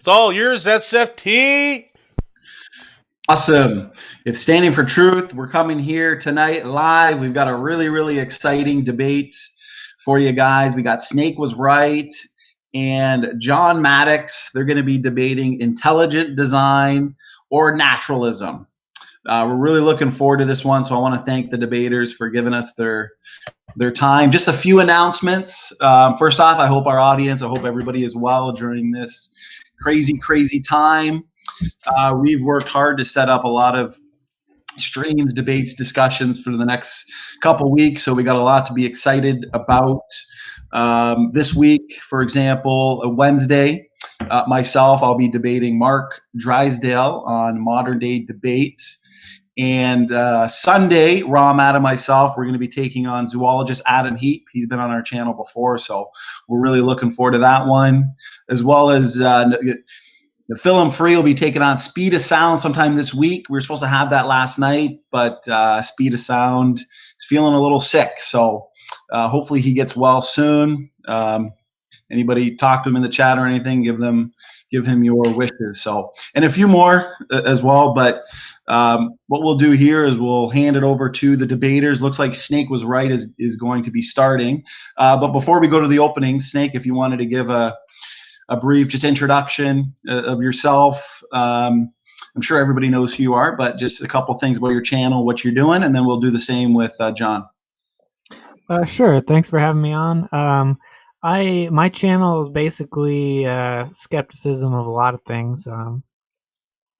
It's all yours, SFT. Awesome. It's Standing for Truth. We're coming here tonight live. We've got a really, really exciting debate for you guys. We got Snake Was Right and John Maddox. They're going to be debating intelligent design or naturalism. We're really looking forward to this one, so I want to thank the debaters for giving us their time. Just a few announcements. First off, I hope everybody is well during this crazy time. We've worked hard to set up a lot of streams, debates, discussions for the next couple weeks, so we got a lot to be excited about. This week, for example, Wednesday, myself, I'll be debating Mark Drysdale on modern day debate. And Sunday, Rom, Adam, myself, we're going to be taking on zoologist Adam Heap. He's been on our channel before, so we're really looking forward to that one. As well as the Film Free will be taking on Speed of Sound sometime this week. We were supposed to have that last night, but Speed of Sound is feeling a little sick, so hopefully he gets well soon. Anybody talk to him in the chat or anything, give him your wishes. So, and a few more as well. But what we'll do here is we'll hand it over to the debaters. Looks like Snake Was Right is going to be starting. But before we go to the opening, Snake, if you wanted to give a brief just introduction of yourself. I'm sure everybody knows who you are, but just a couple things about your channel, what you're doing, and then we'll do the same with John. Sure. Thanks for having me on. My channel is basically skepticism of a lot of things.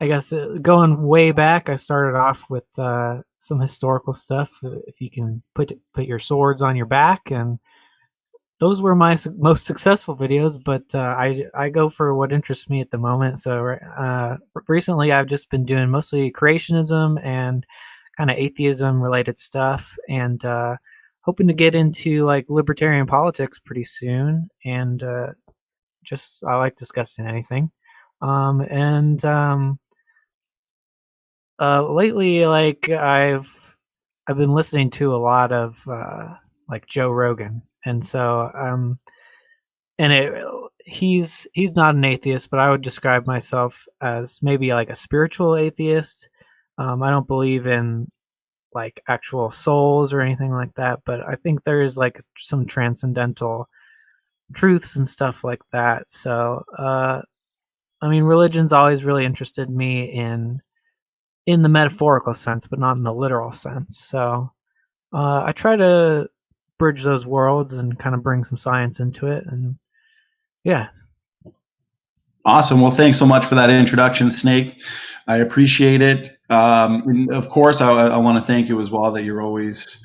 I guess going way back, I started off with some historical stuff. If you can put your swords on your back, and those were my most successful videos. But I go for what interests me at the moment. So recently, I've just been doing mostly creationism and kind of atheism related stuff, and hoping to get into like libertarian politics pretty soon, and just I like discussing anything. Lately, like I've been listening to a lot of like Joe Rogan, and so he's not an atheist, but I would describe myself as maybe like a spiritual atheist. I don't believe in like actual souls or anything like that, but I think there is like some transcendental truths and stuff like that. So I mean, religion's always really interested me in the metaphorical sense, but not in the literal sense. So I try to bridge those worlds and kind of bring some science into it, and yeah. Awesome. Well, thanks so much for that introduction, Snake. I appreciate it. And of course, I want to thank you as well that you're always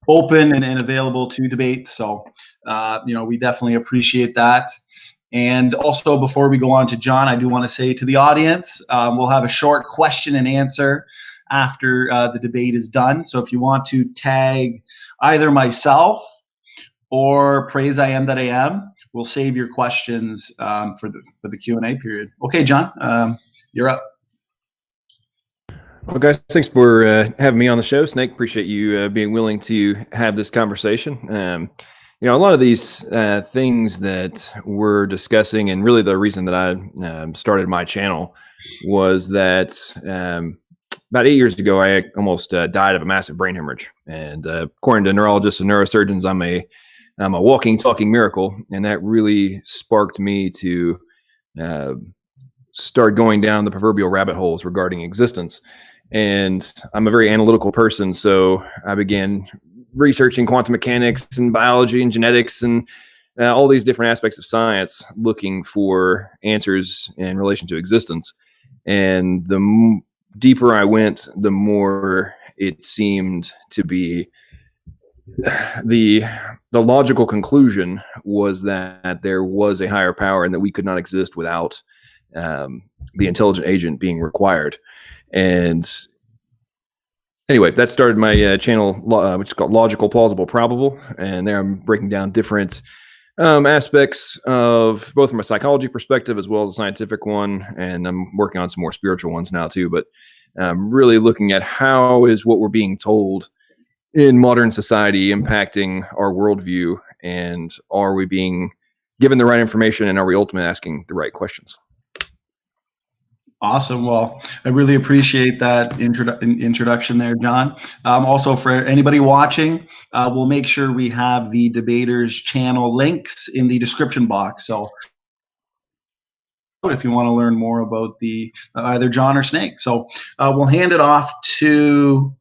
open and available to debate. So, we definitely appreciate that. And also, before we go on to John, I do want to say to the audience, we'll have a short question and answer after the debate is done. So if you want to tag either myself or Praise I Am That I Am, we'll save your questions for the Q&A period. Okay, John, you're up. Well, guys, thanks for having me on the show. Snake, appreciate you being willing to have this conversation. A lot of these things that we're discussing, and really the reason that I started my channel was that about 8 years ago, I almost died of a massive brain hemorrhage. And according to neurologists and neurosurgeons, I'm a walking, talking miracle. And that really sparked me to start going down the proverbial rabbit holes regarding existence. And I'm a very analytical person, so I began researching quantum mechanics and biology and genetics and all these different aspects of science, looking for answers in relation to existence. And the deeper I went, the more it seemed to be the logical conclusion was that there was a higher power and that we could not exist without the intelligent agent being required. And anyway, that started my channel, which is called Logical, Plausible, Probable. And there I'm breaking down different aspects of both from a psychology perspective as well as a scientific one. And I'm working on some more spiritual ones now too. But really looking at how is what we're being told in modern society impacting our worldview, and are we being given the right information, and are we ultimately asking the right questions? Awesome. Well, I really appreciate that introduction there, John. Also, for anybody watching, we'll make sure we have the debaters channel links in the description box. So if you want to learn more about the either John or Snake. So we'll hand it off to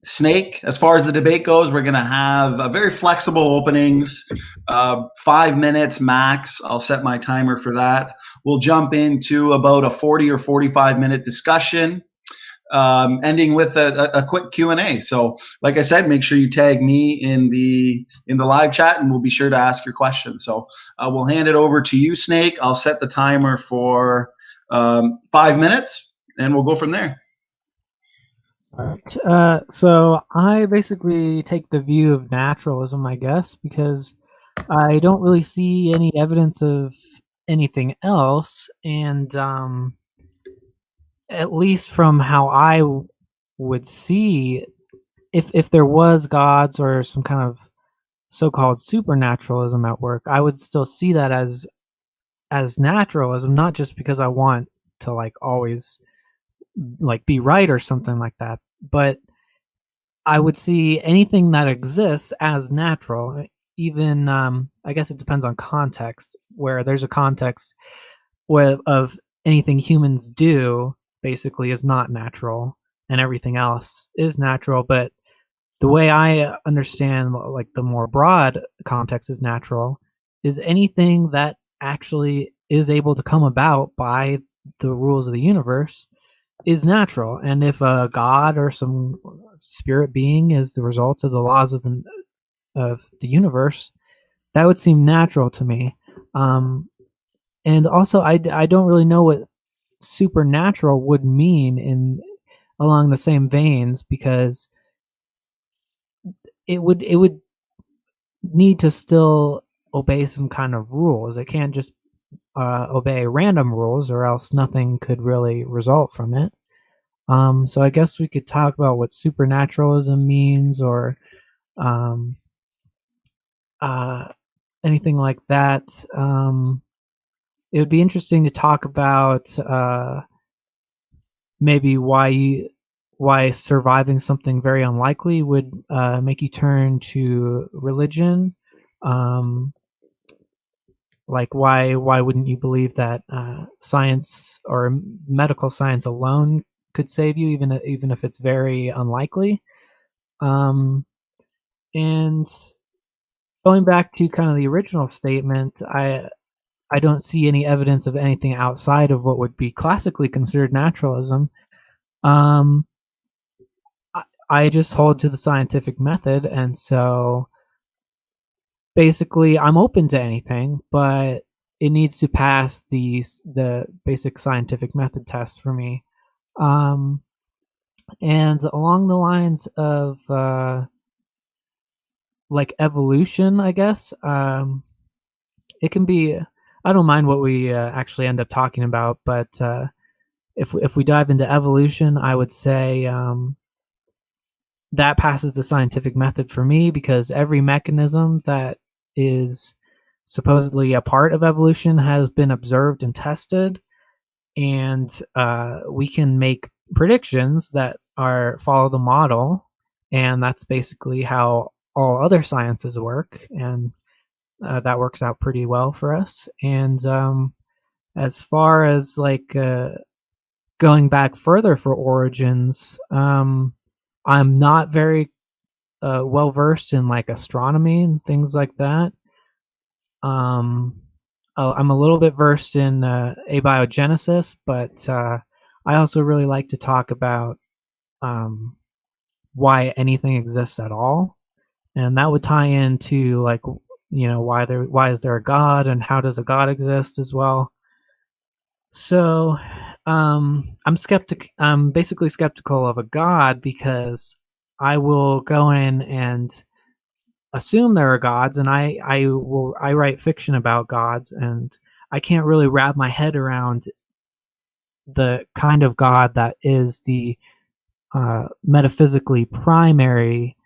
Snake. As far as the debate goes, we're going to have very flexible openings, 5 minutes max. I'll set my timer for that. We'll jump into about a 40 or 45-minute discussion, ending with a quick Q&A. So like I said, make sure you tag me in the live chat, and we'll be sure to ask your questions. So we'll hand it over to you, Snake. I'll set the timer for 5 minutes, and we'll go from there. All right. So I basically take the view of naturalism, I guess, because I don't really see any evidence of anything else, and at least from how I would see, if there was gods or some kind of so-called supernaturalism at work, I would still see that as naturalism, not just because I want to like always like be right or something like that, but I would see anything that exists as natural. Even I guess it depends on context, where there's a context of anything humans do basically is not natural and everything else is natural. But the way I understand like the more broad context of natural is anything that actually is able to come about by the rules of the universe is natural. And if a god or some spirit being is the result of the laws of the universe, that would seem natural to me. And also, I don't really know what supernatural would mean along the same veins, because it would need to still obey some kind of rules. It can't just obey random rules, or else nothing could really result from it. So I guess we could talk about what supernaturalism means, or anything like that. It would be interesting to talk about maybe why surviving something very unlikely would make you turn to religion. Like why wouldn't you believe that science or medical science alone could save you, even if it's very unlikely? And going back to kind of the original statement, I don't see any evidence of anything outside of what would be classically considered naturalism. I just hold to the scientific method, and so basically I'm open to anything, but it needs to pass the basic scientific method test for me. And along the lines of like evolution, I guess, it can be, I don't mind what we actually end up talking about, but if we dive into evolution, I would say that passes the scientific method for me, because every mechanism that is supposedly a part of evolution has been observed and tested, and we can make predictions that follow the model, and that's basically how all other sciences work, and that works out pretty well for us. And as far as like going back further for origins, I'm not very well versed in like astronomy and things like that. I'm a little bit versed in abiogenesis, but I also really like to talk about why anything exists at all, and that would tie into like, you know, why is there a god, and how does a god exist as well. So I'm basically skeptical of a god, because I will go in and assume there are gods, and I write fiction about gods, and I can't really wrap my head around the kind of god that is the metaphysically primary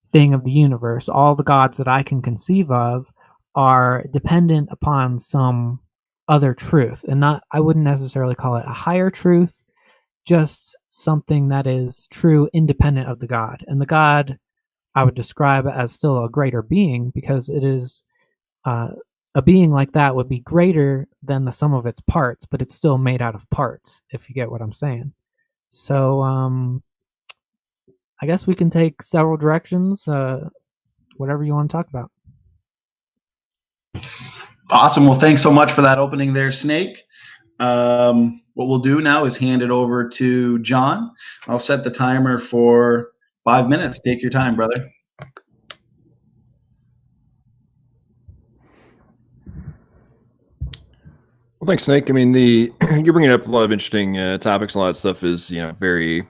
thing of the universe. All the gods that I can conceive of are dependent upon some other truth, and I wouldn't necessarily call it a higher truth, just something that is true independent of the God. And the God I would describe as still a greater being, because it is a being like that would be greater than the sum of its parts, but it's still made out of parts, if you get what I'm saying. So I guess we can take several directions, whatever you want to talk about. Awesome. Well, thanks so much for that opening there, Snake. What we'll do now is hand it over to John. I'll set the timer for 5 minutes. Take your time, brother. Well, thanks, Snake. I mean, you're bringing up a lot of interesting topics. A lot of stuff is, very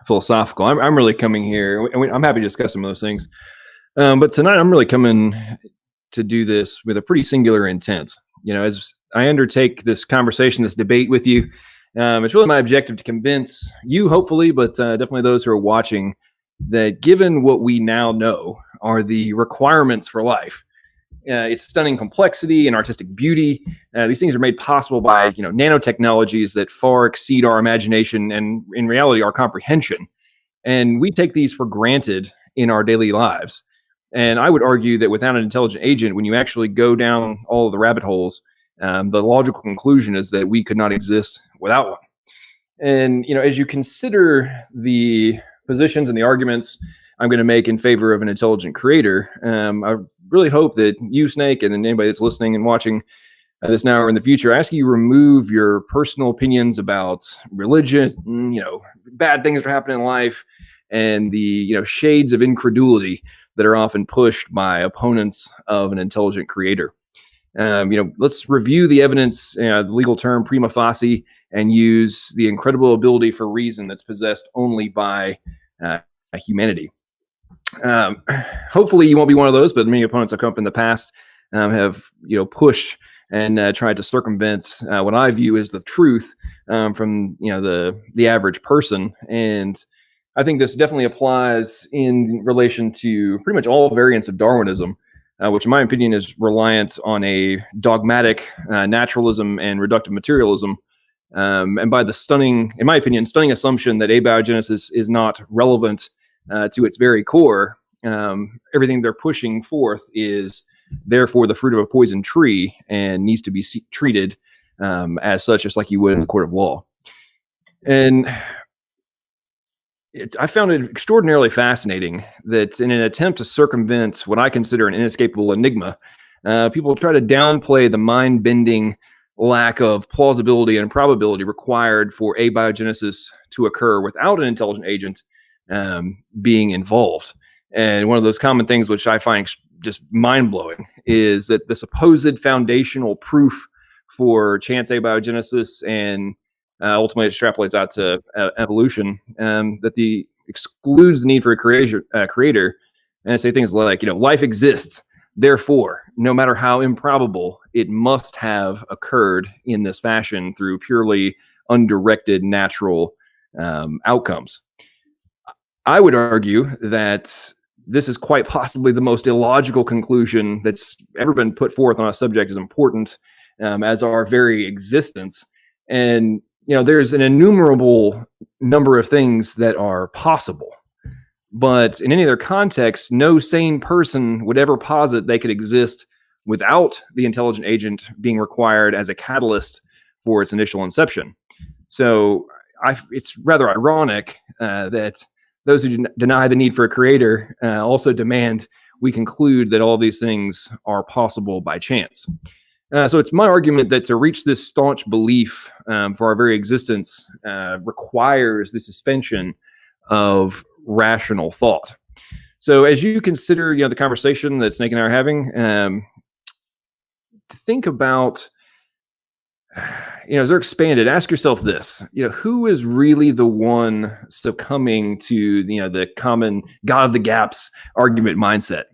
philosophical. I'm really coming here, and I'm happy to discuss some of those things. But tonight, I'm really coming to do this with a pretty singular intent. As I undertake this conversation, this debate with you, it's really my objective to convince you, hopefully, but definitely those who are watching, that given what we now know are the requirements for life, its stunning complexity and artistic beauty, these things are made possible by nanotechnologies that far exceed our imagination and, in reality, our comprehension. And we take these for granted in our daily lives. And I would argue that without an intelligent agent, when you actually go down all of the rabbit holes, the logical conclusion is that we could not exist without one. And, as you consider the positions and the arguments I'm going to make in favor of an intelligent creator, I really hope that you, Snake, and then anybody that's listening and watching this now or in the future, I ask you remove your personal opinions about religion, bad things that are happening in life, and the shades of incredulity that are often pushed by opponents of an intelligent creator. Let's review the evidence, the legal term prima facie, and use the incredible ability for reason that's possessed only by humanity. Hopefully you won't be one of those, but many opponents I've come up in the past have pushed and tried to circumvent what I view as the truth from the average person. And I think this definitely applies in relation to pretty much all variants of Darwinism, which in my opinion is reliant on a dogmatic naturalism and reductive materialism, and by the in my opinion, stunning assumption that abiogenesis is not relevant to its very core. Everything they're pushing forth is therefore the fruit of a poison tree and needs to be treated as such, just like you would in a court of law. And I found it extraordinarily fascinating that in an attempt to circumvent what I consider an inescapable enigma, people try to downplay the mind-bending lack of plausibility and probability required for abiogenesis to occur without an intelligent agent being involved. And one of those common things which I find just mind-blowing is that the supposed foundational proof for chance abiogenesis and ultimately it extrapolates out to evolution, that excludes the need for a creator, and I say things like, life exists, therefore, no matter how improbable, it must have occurred in this fashion through purely undirected natural outcomes. I would argue that this is quite possibly the most illogical conclusion that's ever been put forth on a subject as important as our very existence. And there's an innumerable number of things that are possible, but in any other context, no sane person would ever posit they could exist without the intelligent agent being required as a catalyst for its initial inception. So it's rather ironic that those who deny the need for a creator also demand we conclude that all these things are possible by chance. So it's my argument that to reach this staunch belief for our very existence requires the suspension of rational thought. So as you consider, the conversation that Snake and I are having, think about, as they're expanded, ask yourself this, who is really the one succumbing to, the common God of the gaps argument mindset?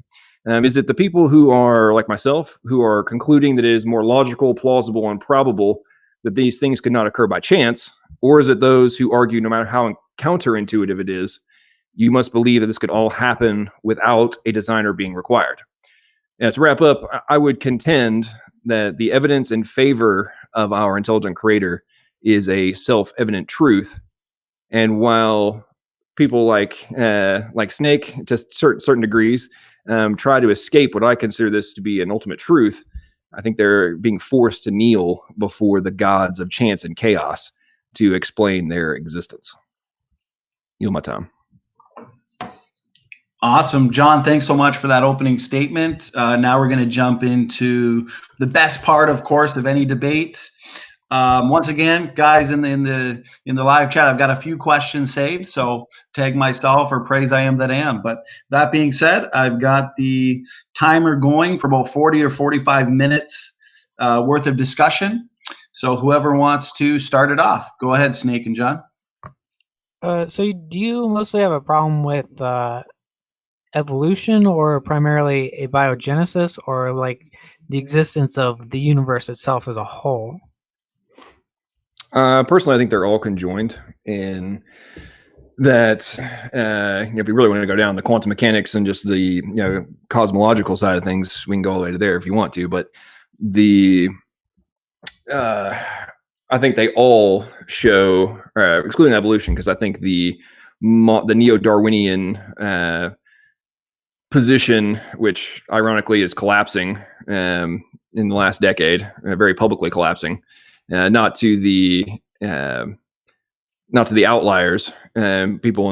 Is it the people who are like myself, who are concluding that it is more logical, plausible, and probable that these things could not occur by chance? Or is it those who argue, no matter how counterintuitive it is, you must believe that this could all happen without a designer being required? Now, to wrap up, I would contend that the evidence in favor of our intelligent creator is a self-evident truth And while people like Snake, to certain degrees, try to escape what I consider this to be an ultimate truth, I think they're being forced to kneel before the gods of chance and chaos to explain their existence. Yield my time. Awesome. John, thanks so much for that opening statement. Now we're going to jump into the best part, of course, of any debate. Once again, guys, in the live chat, I've got a few questions saved, so tag myself or praise I am that am. But that being said, I've got the timer going for about 40 or 45 minutes worth of discussion. So whoever wants to start it off, go ahead, Snake and John. So do you mostly have a problem with evolution, or primarily abiogenesis, or like the existence of the universe itself as a whole? Personally, I think they're all conjoined in that. If we really want to go down the quantum mechanics and just the cosmological side of things, we can go all the way to there if you want to. But I think they all show, excluding evolution, because I think the neo-Darwinian position, which ironically is collapsing in the last decade, very publicly collapsing, not to the outliers, people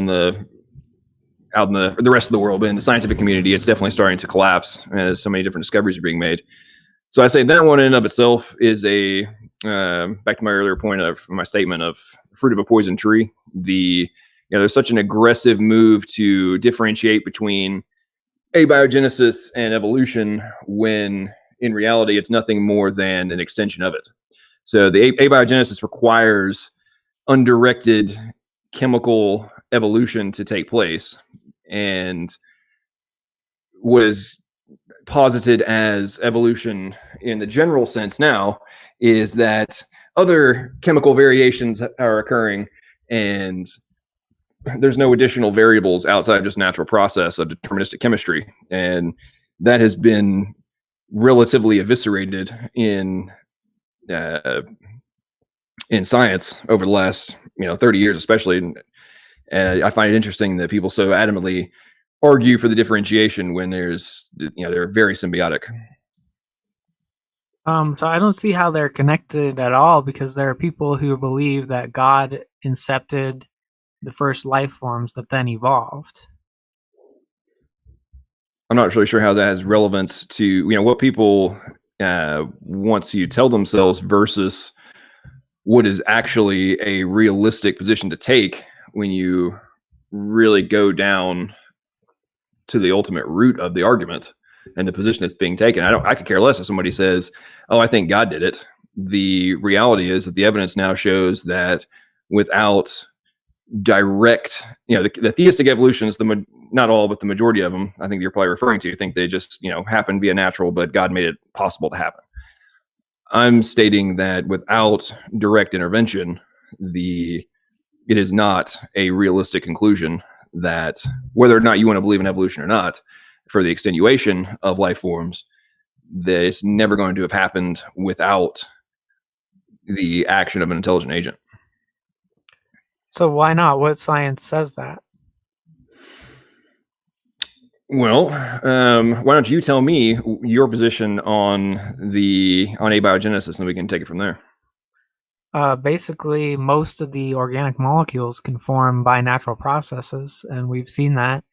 out in the rest of the world, but in the scientific community, it's definitely starting to collapse as so many different discoveries are being made. So I say that one in and of itself is a back to my earlier point of my statement of fruit of a poison tree. There's such an aggressive move to differentiate between abiogenesis and evolution when in reality it's nothing more than an extension of it. So the abiogenesis requires undirected chemical evolution to take place, and what is posited as evolution in the general sense now is that other chemical variations are occurring, and there's no additional variables outside of just natural process of deterministic chemistry, and that has been relatively eviscerated in science over the last 30 years, especially. And I find it interesting that people so adamantly argue for the differentiation when they're very symbiotic. So I don't see how they're connected at all, because there are people who believe that God incepted the first life forms that then evolved. I'm not really sure how that has relevance to what people want to tell themselves versus what is actually a realistic position to take when you really go down to the ultimate root of the argument and the position that's being taken. I could care less if somebody says, "Oh, I think God did it." The reality is that the evidence now shows that without direct, the theistic evolutionists, not all, but the majority of them, I think you're probably referring to, think they just, happen to be a natural, but God made it possible to happen. I'm stating that without direct intervention, it is not a realistic conclusion that whether or not you want to believe in evolution or not, for the extenuation of life forms, that it's never going to have happened without the action of an intelligent agent. So why not? What science says that? Well, why don't you tell me your position on abiogenesis, and we can take it from there. Basically, most of the organic molecules can form by natural processes, and we've seen that.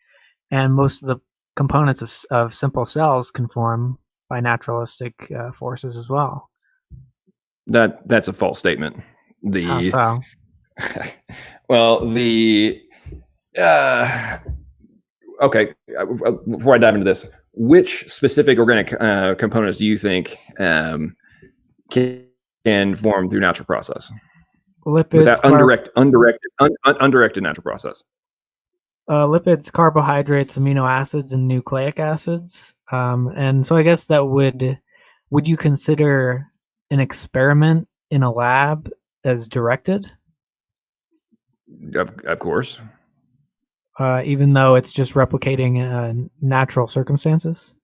And most of the components of simple cells can form by naturalistic forces as well. That's a false statement. How so? Well, okay. Before I dive into this, which specific organic components do you think can form through natural process? Lipids, without undirected natural process. Lipids, carbohydrates, amino acids, and nucleic acids. And so I guess that would you consider an experiment in a lab as directed? Of course. Even though it's just replicating natural circumstances?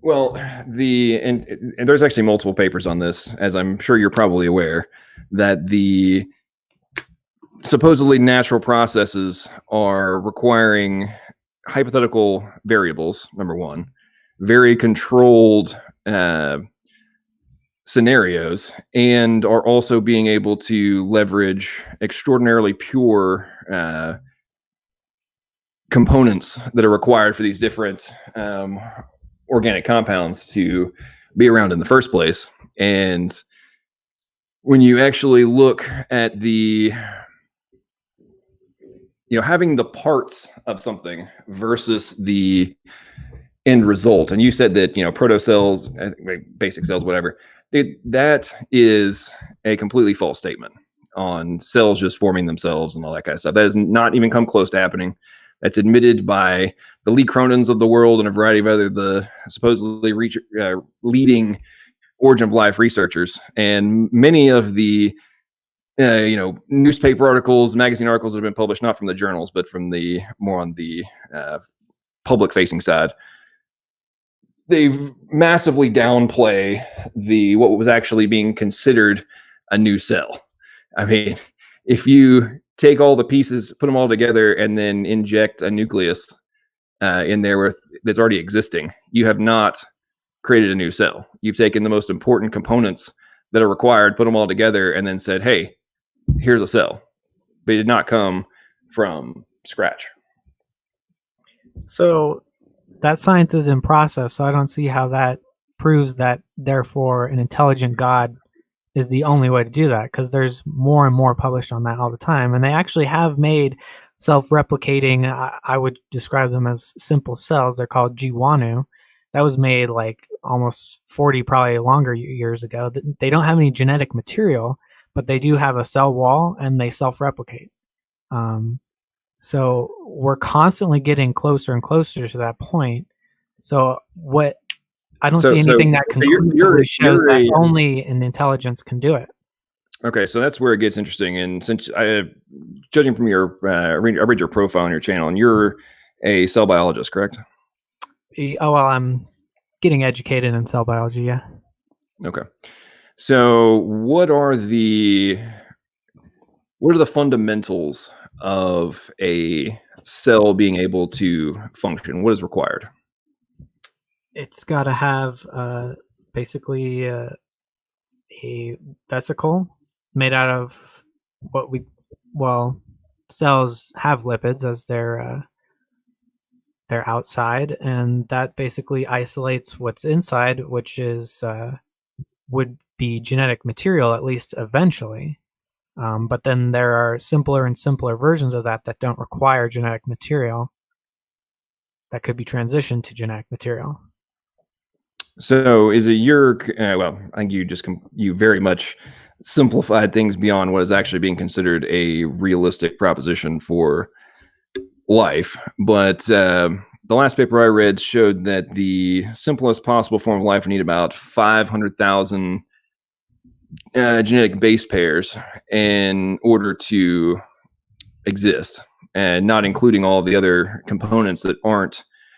Well, and there's actually multiple papers on this, as I'm sure you're probably aware, that the supposedly natural processes are requiring hypothetical variables, number one, very controlled scenarios, and are also being able to leverage extraordinarily pure components that are required for these different organic compounds to be around in the first place. And when you actually look at the, having the parts of something versus the end result, and you said that, protocells, basic cells, whatever, that is a completely false statement on cells just forming themselves and all that kind of stuff. That has not even come close to happening. That's admitted by the Lee Cronins of the world and a variety of the supposedly leading origin of life researchers. And many of the newspaper articles, magazine articles that have been published, not from the journals, but from the more on the public-facing side, they've massively downplay what was actually being considered a new cell. I mean, if you take all the pieces, put them all together, and then inject a nucleus in there that's already existing, you have not created a new cell. You've taken the most important components that are required, put them all together, and then said, hey, here's a cell. But it did not come from scratch. So that science is in process, so I don't see how that proves that, therefore, an intelligent God is the only way to do that, because there's more and more published on that all the time. And they actually have made self-replicating, I would describe them as simple cells. They're called Jiwanu. That was made like almost 40, probably longer years ago. They don't have any genetic material, but they do have a cell wall, and they self-replicate. So we're constantly getting closer and closer to that point. So I don't see anything that conclusively shows that only an intelligence can do it. Okay, so that's where it gets interesting. And since judging from I read your profile on your channel, and you're a cell biologist, correct? Oh, well, I'm getting educated in cell biology, yeah. Okay. So what are the fundamentals of a cell being able to function? What is required? It's got to have basically a vesicle made out of cells have lipids as their outside, and that basically isolates what's inside, which is would be genetic material, at least eventually. But then there are simpler and simpler versions of that don't require genetic material that could be transitioned to genetic material. So is it I think you very much simplified things beyond what is actually being considered a realistic proposition for life. But the last paper I read showed that the simplest possible form of life would need about 500,000 genetic base pairs in order to exist, and not including all the other components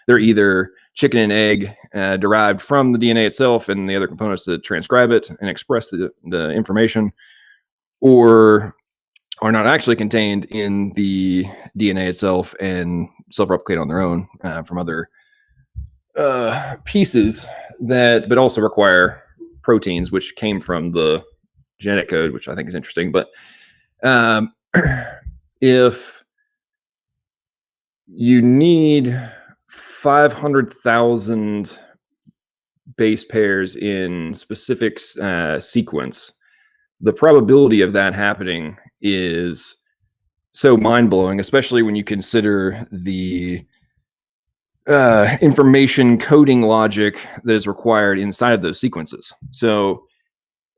they're either chicken and egg derived from the DNA itself and the other components that transcribe it and express the information, or are not actually contained in the DNA itself and self-replicate on their own from other pieces but also require proteins, which came from the genetic code, which I think is interesting. But if you need 500,000 base pairs in specific sequence, the probability of that happening is so mind-blowing, especially when you consider the information coding logic that is required inside of those sequences. So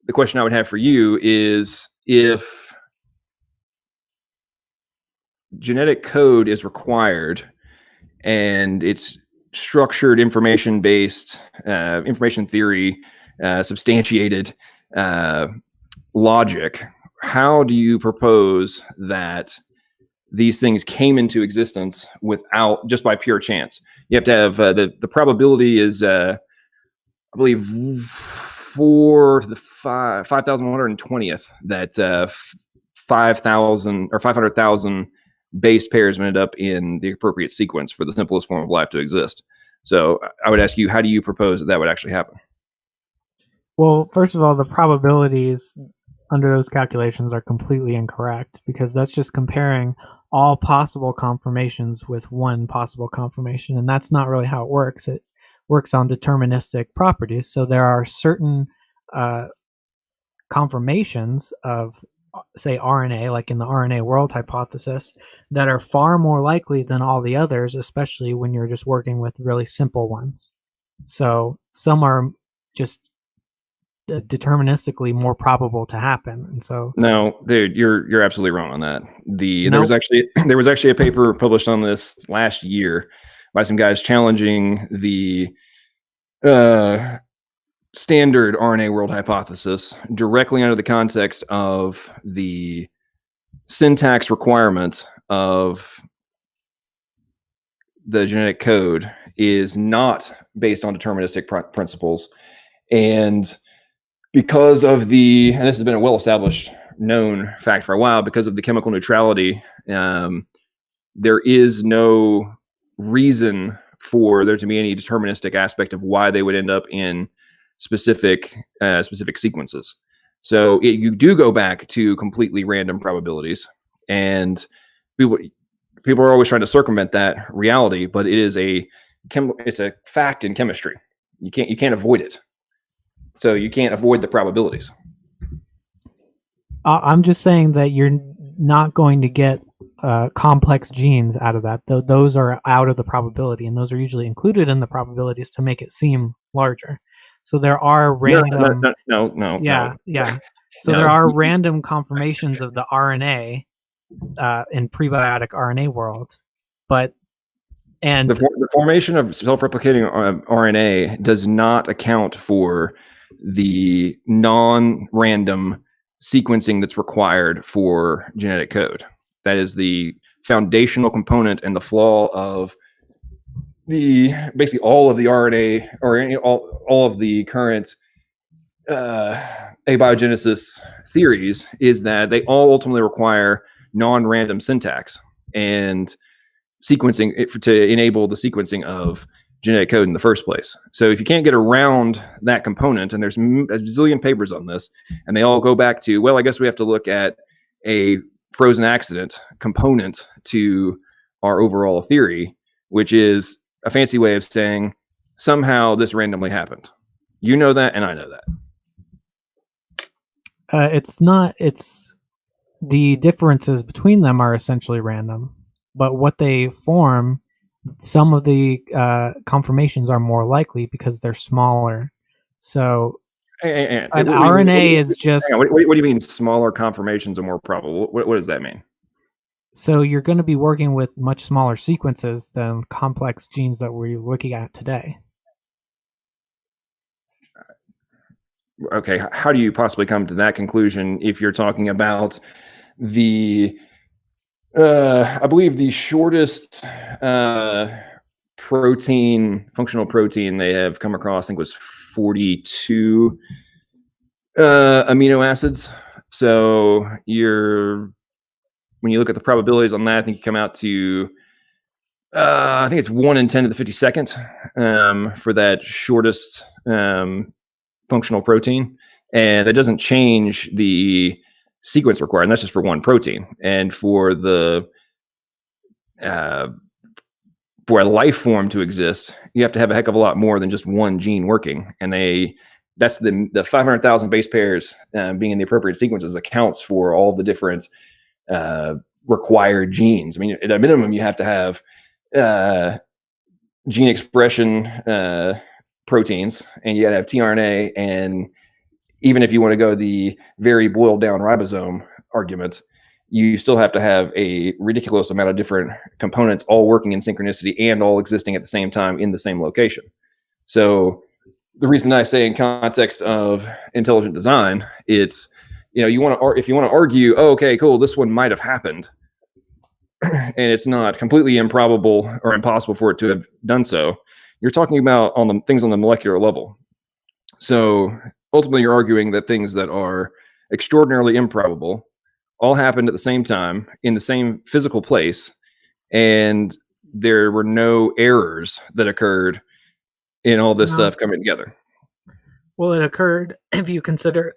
the question I would have for you is, if genetic code is required and it's structured information-based, information theory, substantiated logic, how do you propose that these things came into existence without just by pure chance? You have to have the probability is, I believe, 4 to the 5,120th that 5,000 or 500,000 base pairs would end up in the appropriate sequence for the simplest form of life to exist. So I would ask you, how do you propose that would actually happen? Well, first of all, the probabilities under those calculations are completely incorrect, because that's just comparing all possible conformations with one possible conformation, and that's not really how it works. It works on deterministic properties. So there are certain conformations of, say, RNA, like in the RNA world hypothesis, that are far more likely than all the others, especially when you're just working with really simple ones. So some are just deterministically more probable to happen, and so No, dude, you're absolutely wrong on that. There Nope. was actually a paper published on this last year by some guys challenging the standard RNA world hypothesis directly under the context of the syntax requirement of the genetic code is not based on deterministic principles. And because of and this has been a well-established known fact for a while, because of the chemical neutrality, there is no reason for there to be any deterministic aspect of why they would end up in specific sequences. So you do go back to completely random probabilities, and people are always trying to circumvent that reality, but it is it's a fact in chemistry. You can't avoid it. So you can't avoid the probabilities. I'm just saying that you're not going to get complex genes out of that. Those are out of the probability, and those are usually included in the probabilities to make it seem larger. So there are random. No. Yeah. So there are random conformations of the RNA in prebiotic RNA world, and the formation of self-replicating RNA does not account for the non-random sequencing that's required for genetic code. That is the foundational component and the flaw of basically all of the RNA, or all of the current abiogenesis theories, is that they all ultimately require non-random syntax and sequencing to enable the sequencing of genetic code in the first place. So if you can't get around that component, and there's a zillion papers on this, and they all go back to, well, I guess we have to look at a frozen accident component to our overall theory, which is a fancy way of saying somehow this randomly happened. You know that, and I know that. It's not. It's the differences between them are essentially random, but what they form, some of the conformations are more likely because they're smaller. So an RNA is just... What do you mean smaller conformations are more probable? What does that mean? So you're going to be working with much smaller sequences than complex genes that we're looking at today. Okay, how do you possibly come to that conclusion if you're talking about I believe the shortest functional protein they have come across, I think, was 42 amino acids. So when you look at the probabilities on that, I think you come out to I think it's 1 in 10 to the 52nd for that shortest functional protein, and that doesn't change the sequence required, and that's just for one protein. And for for a life form to exist, you have to have a heck of a lot more than just one gene working, and that's the 500,000 base pairs being in the appropriate sequences accounts for all the different required genes. I mean, at a minimum, you have to have gene expression proteins, and you got to have tRNA, and even if you want to go the very boiled down ribosome argument, you still have to have a ridiculous amount of different components all working in synchronicity and all existing at the same time in the same location. So the reason I say in context of intelligent design, it's, if you want to argue, oh, okay, cool, this one might have happened, and it's not completely improbable or impossible for it to have done so, you're talking about on the things on the molecular level. So ultimately, you're arguing that things that are extraordinarily improbable all happened at the same time in the same physical place, and there were no errors that occurred in all this stuff coming together. Well, it occurred if you consider,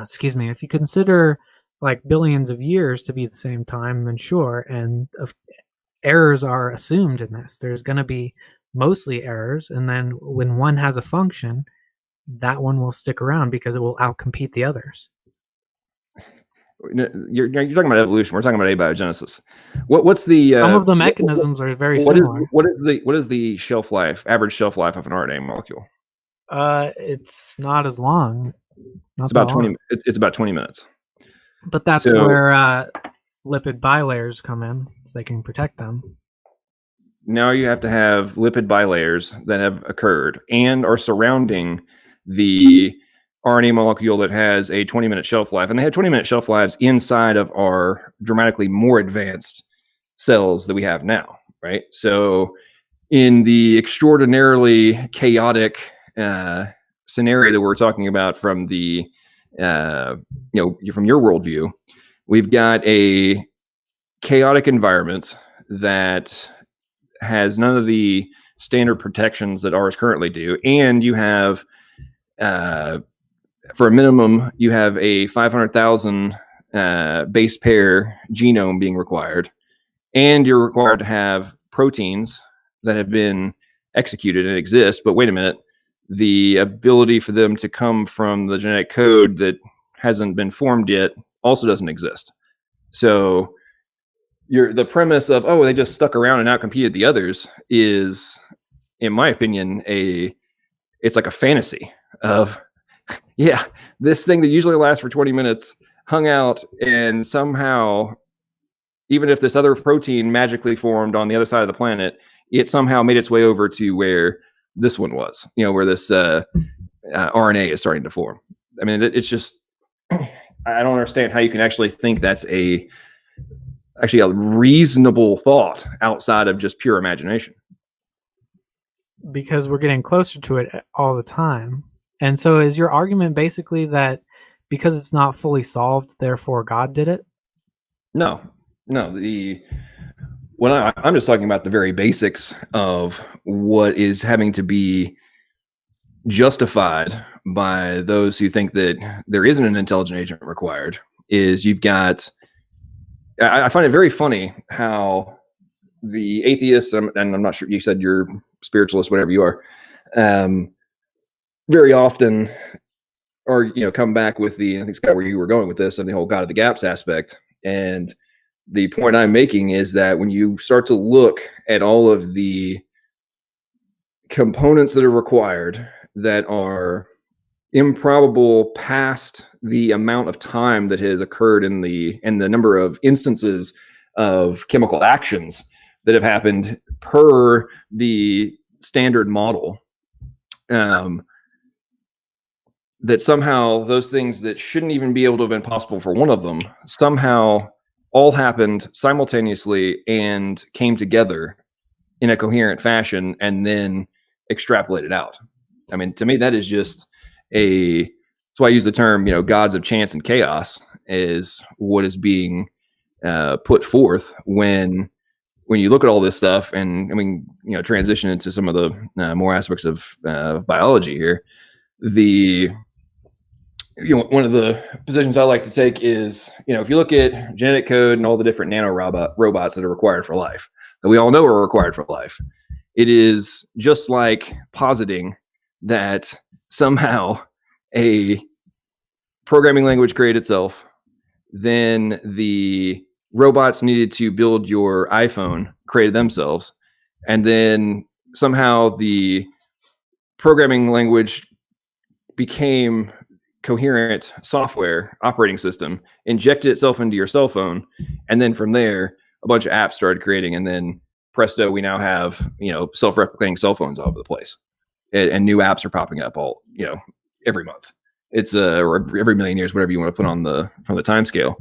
excuse me, if you consider like billions of years to be the same time, then sure. And errors are assumed in this. There's going to be mostly errors. And then when one has a function, that one will stick around because it will outcompete the others. You're talking about evolution. We're talking about abiogenesis. What's the some of the mechanisms are very similar. What is the shelf life, average shelf life of an RNA molecule? It's not as long. It's about 20. It's about 20 minutes. But that's where lipid bilayers come in, so they can protect them. Now you have to have lipid bilayers that have occurred and are surrounding the RNA molecule that has a 20-minute shelf life. And they have 20-minute shelf lives inside of our dramatically more advanced cells that we have now, right? So in the extraordinarily chaotic scenario that we're talking about from the, from your worldview, we've got a chaotic environment that has none of the standard protections that ours currently do. And you have, for a minimum, you have a 500,000 base pair genome being required. And you're required to have proteins that have been executed and exist. But wait a minute, the ability for them to come from the genetic code that hasn't been formed yet also doesn't exist. So the premise of, oh, they just stuck around and outcompeted the others is, in my opinion, it's like a fantasy of, yeah, this thing that usually lasts for 20 minutes hung out, and somehow, even if this other protein magically formed on the other side of the planet, it somehow made its way over to where this one was, where this RNA is starting to form. I mean, it's just, I don't understand how you can actually think that's actually a reasonable thought outside of just pure imagination. Because we're getting closer to it all the time. And so is your argument basically that because it's not fully solved, therefore God did it? No. I'm just talking about the very basics of what is having to be justified by those who think that there isn't an intelligent agent required. Is you've got, I find it very funny how the atheists, and I'm not sure, you said you're spiritualist, whatever you are, very often, or come back with I think it's kind of where you were going with this, and the whole God of the gaps aspect. And the point I'm making is that when you start to look at all of the components that are required that are improbable past the amount of time that has occurred in the number of instances of chemical actions that have happened per the standard model, that somehow those things that shouldn't even be able to have been possible for one of them somehow all happened simultaneously and came together in a coherent fashion and then extrapolated out. I mean, to me, that is just that's why I use the term, gods of chance and chaos is what is being put forth when you look at all this stuff. And I mean, transition into some of the more aspects of biology here. One of the positions I like to take is, if you look at genetic code and all the different robots that are required for life, that we all know are required for life, it is just like positing that somehow a programming language created itself, then the robots needed to build your iPhone created themselves, and then somehow the programming language became coherent software operating system, injected itself into your cell phone, and then from there a bunch of apps started creating, and then presto, we now have self-replicating cell phones all over the place, and new apps are popping up all every month. It's or every million years, whatever you want to put on from the time scale.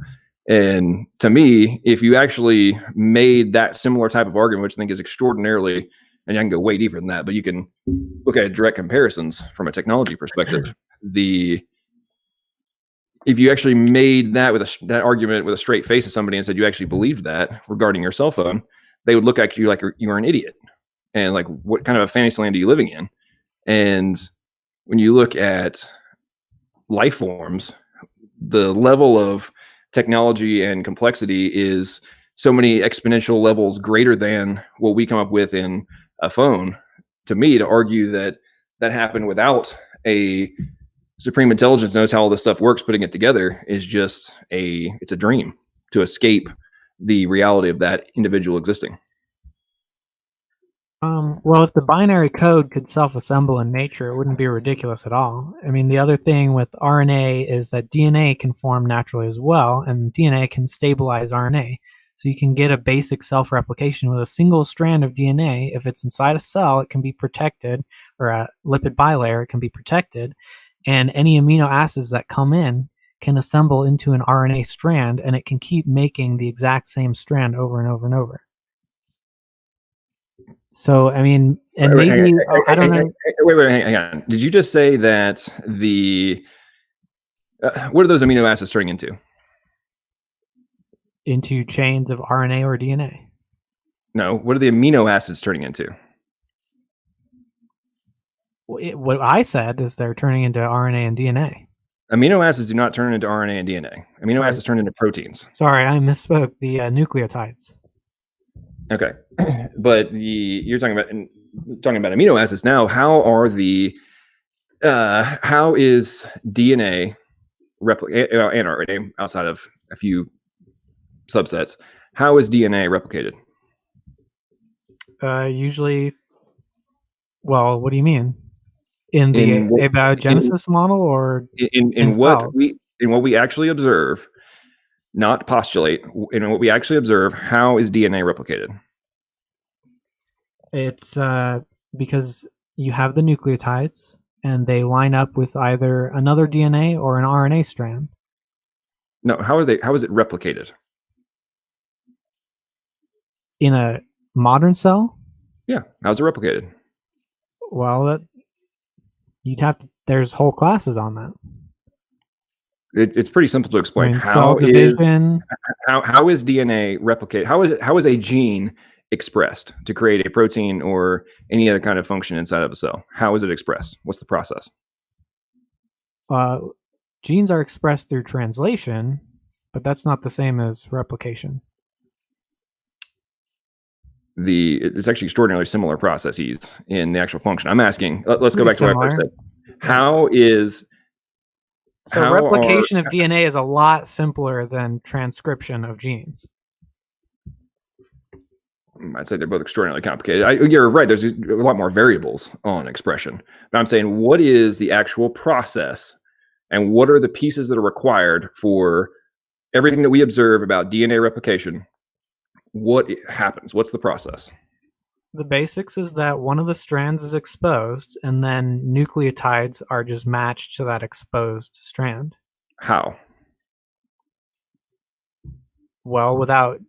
And to me, if you actually made that similar type of argument, which I think is extraordinarily, and I can go way deeper than that, but you can look at direct comparisons from a technology perspective. if you actually made that that argument with a straight face to somebody and said you actually believed that regarding your cell phone, they would look at you like you were an idiot. And like, what kind of a fantasy land are you living in? And when you look at life forms, the level of technology and complexity is so many exponential levels greater than what we come up with in a phone. To me, to argue that that happened without a supreme intelligence knows how all this stuff works, putting it together, is just it's a dream to escape the reality of that individual existing. Well, if the binary code could self-assemble in nature, it wouldn't be ridiculous at all. I mean, the other thing with RNA is that DNA can form naturally as well, and DNA can stabilize RNA. So you can get a basic self-replication with a single strand of DNA. If it's inside a cell, it can be protected, or a lipid bilayer, it can be protected, and any amino acids that come in can assemble into an RNA strand, and it can keep making the exact same strand over and over and over. So, I mean, and maybe, I don't know. Wait, hang on. Did you just say that what are those amino acids turning into? Into chains of RNA or DNA. No, what are the amino acids turning into? What I said is they're turning into RNA and DNA. Amino acids do not turn into RNA and DNA. Amino acids turn into proteins. Sorry, I misspoke. The nucleotides. Okay, but you're talking about amino acids now. How is DNA and RNA outside of a few subsets? How is DNA replicated? Usually, well, what do you mean? In the abiogenesis model, or in what we actually observe? Not postulate. In what we actually observe, how is DNA replicated? It's because you have the nucleotides, and they line up with either another DNA or an RNA strand. No, how is it replicated? In a modern cell? Yeah, how's it replicated? Well, there's whole classes on that. It's pretty simple to explain. I mean, how is DNA replicated? How is a gene expressed to create a protein or any other kind of function inside of a cell? How is it expressed? What's the process? Genes are expressed through translation, but that's not the same as replication. It's actually extraordinarily similar processes in the actual function. I'm asking. Let's go back to what I first said. Replication of DNA is a lot simpler than transcription of genes. I'd say they're both extraordinarily complicated. You're right. There's a lot more variables on expression. But I'm saying, what is the actual process, and what are the pieces that are required for everything that we observe about DNA replication? What happens? What's the process? The basics is that one of the strands is exposed, and then nucleotides are just matched to that exposed strand. How? Well, without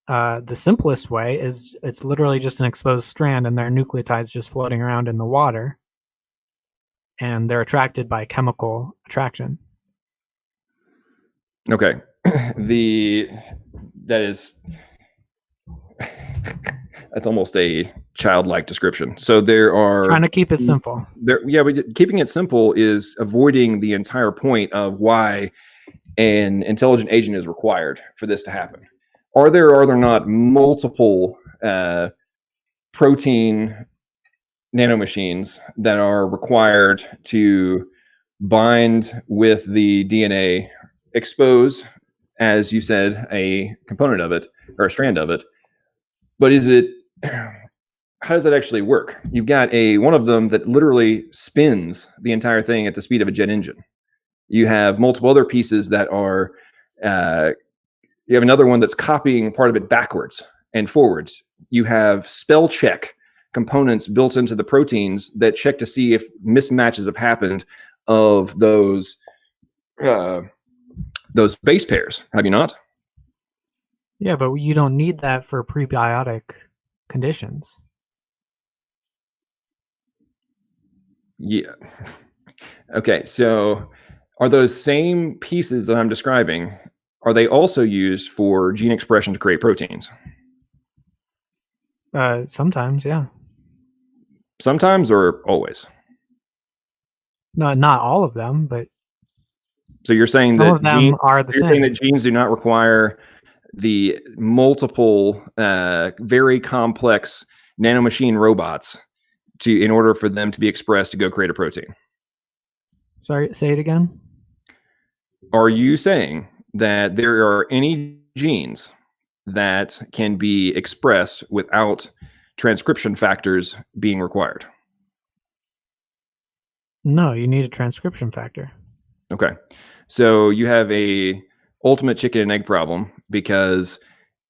the simplest way is it's literally just an exposed strand, and there are nucleotides just floating around in the water, and they're attracted by chemical attraction. Okay, that's almost a childlike description. So there are trying to keep it simple. But keeping it simple is avoiding the entire point of why an intelligent agent is required for this to happen. Are there or are there not multiple protein nanomachines that are required to bind with the DNA, expose, as you said, a component of it or a strand of it? But how does that actually work? You've got one of them that literally spins the entire thing at the speed of a jet engine. You have multiple other pieces that are, you have another one that's copying part of it backwards and forwards. You have spell check components built into the proteins that check to see if mismatches have happened of those base pairs. Have you not? Yeah, but you don't need that for prebiotic conditions. Yeah. Okay, so Are those same pieces that I'm describing, are they also used for gene expression to create proteins? Sometimes, yeah. Sometimes or always? No, not all of them, but So you're saying some that of them are the you're saying same. that genes do not require the multiple, very complex nanomachine robots in order for them to be expressed to go create a protein. Sorry, say it again. Are you saying that there are any genes that can be expressed without transcription factors being required? No, you need a transcription factor. Okay. So you have a ultimate chicken and egg problem, because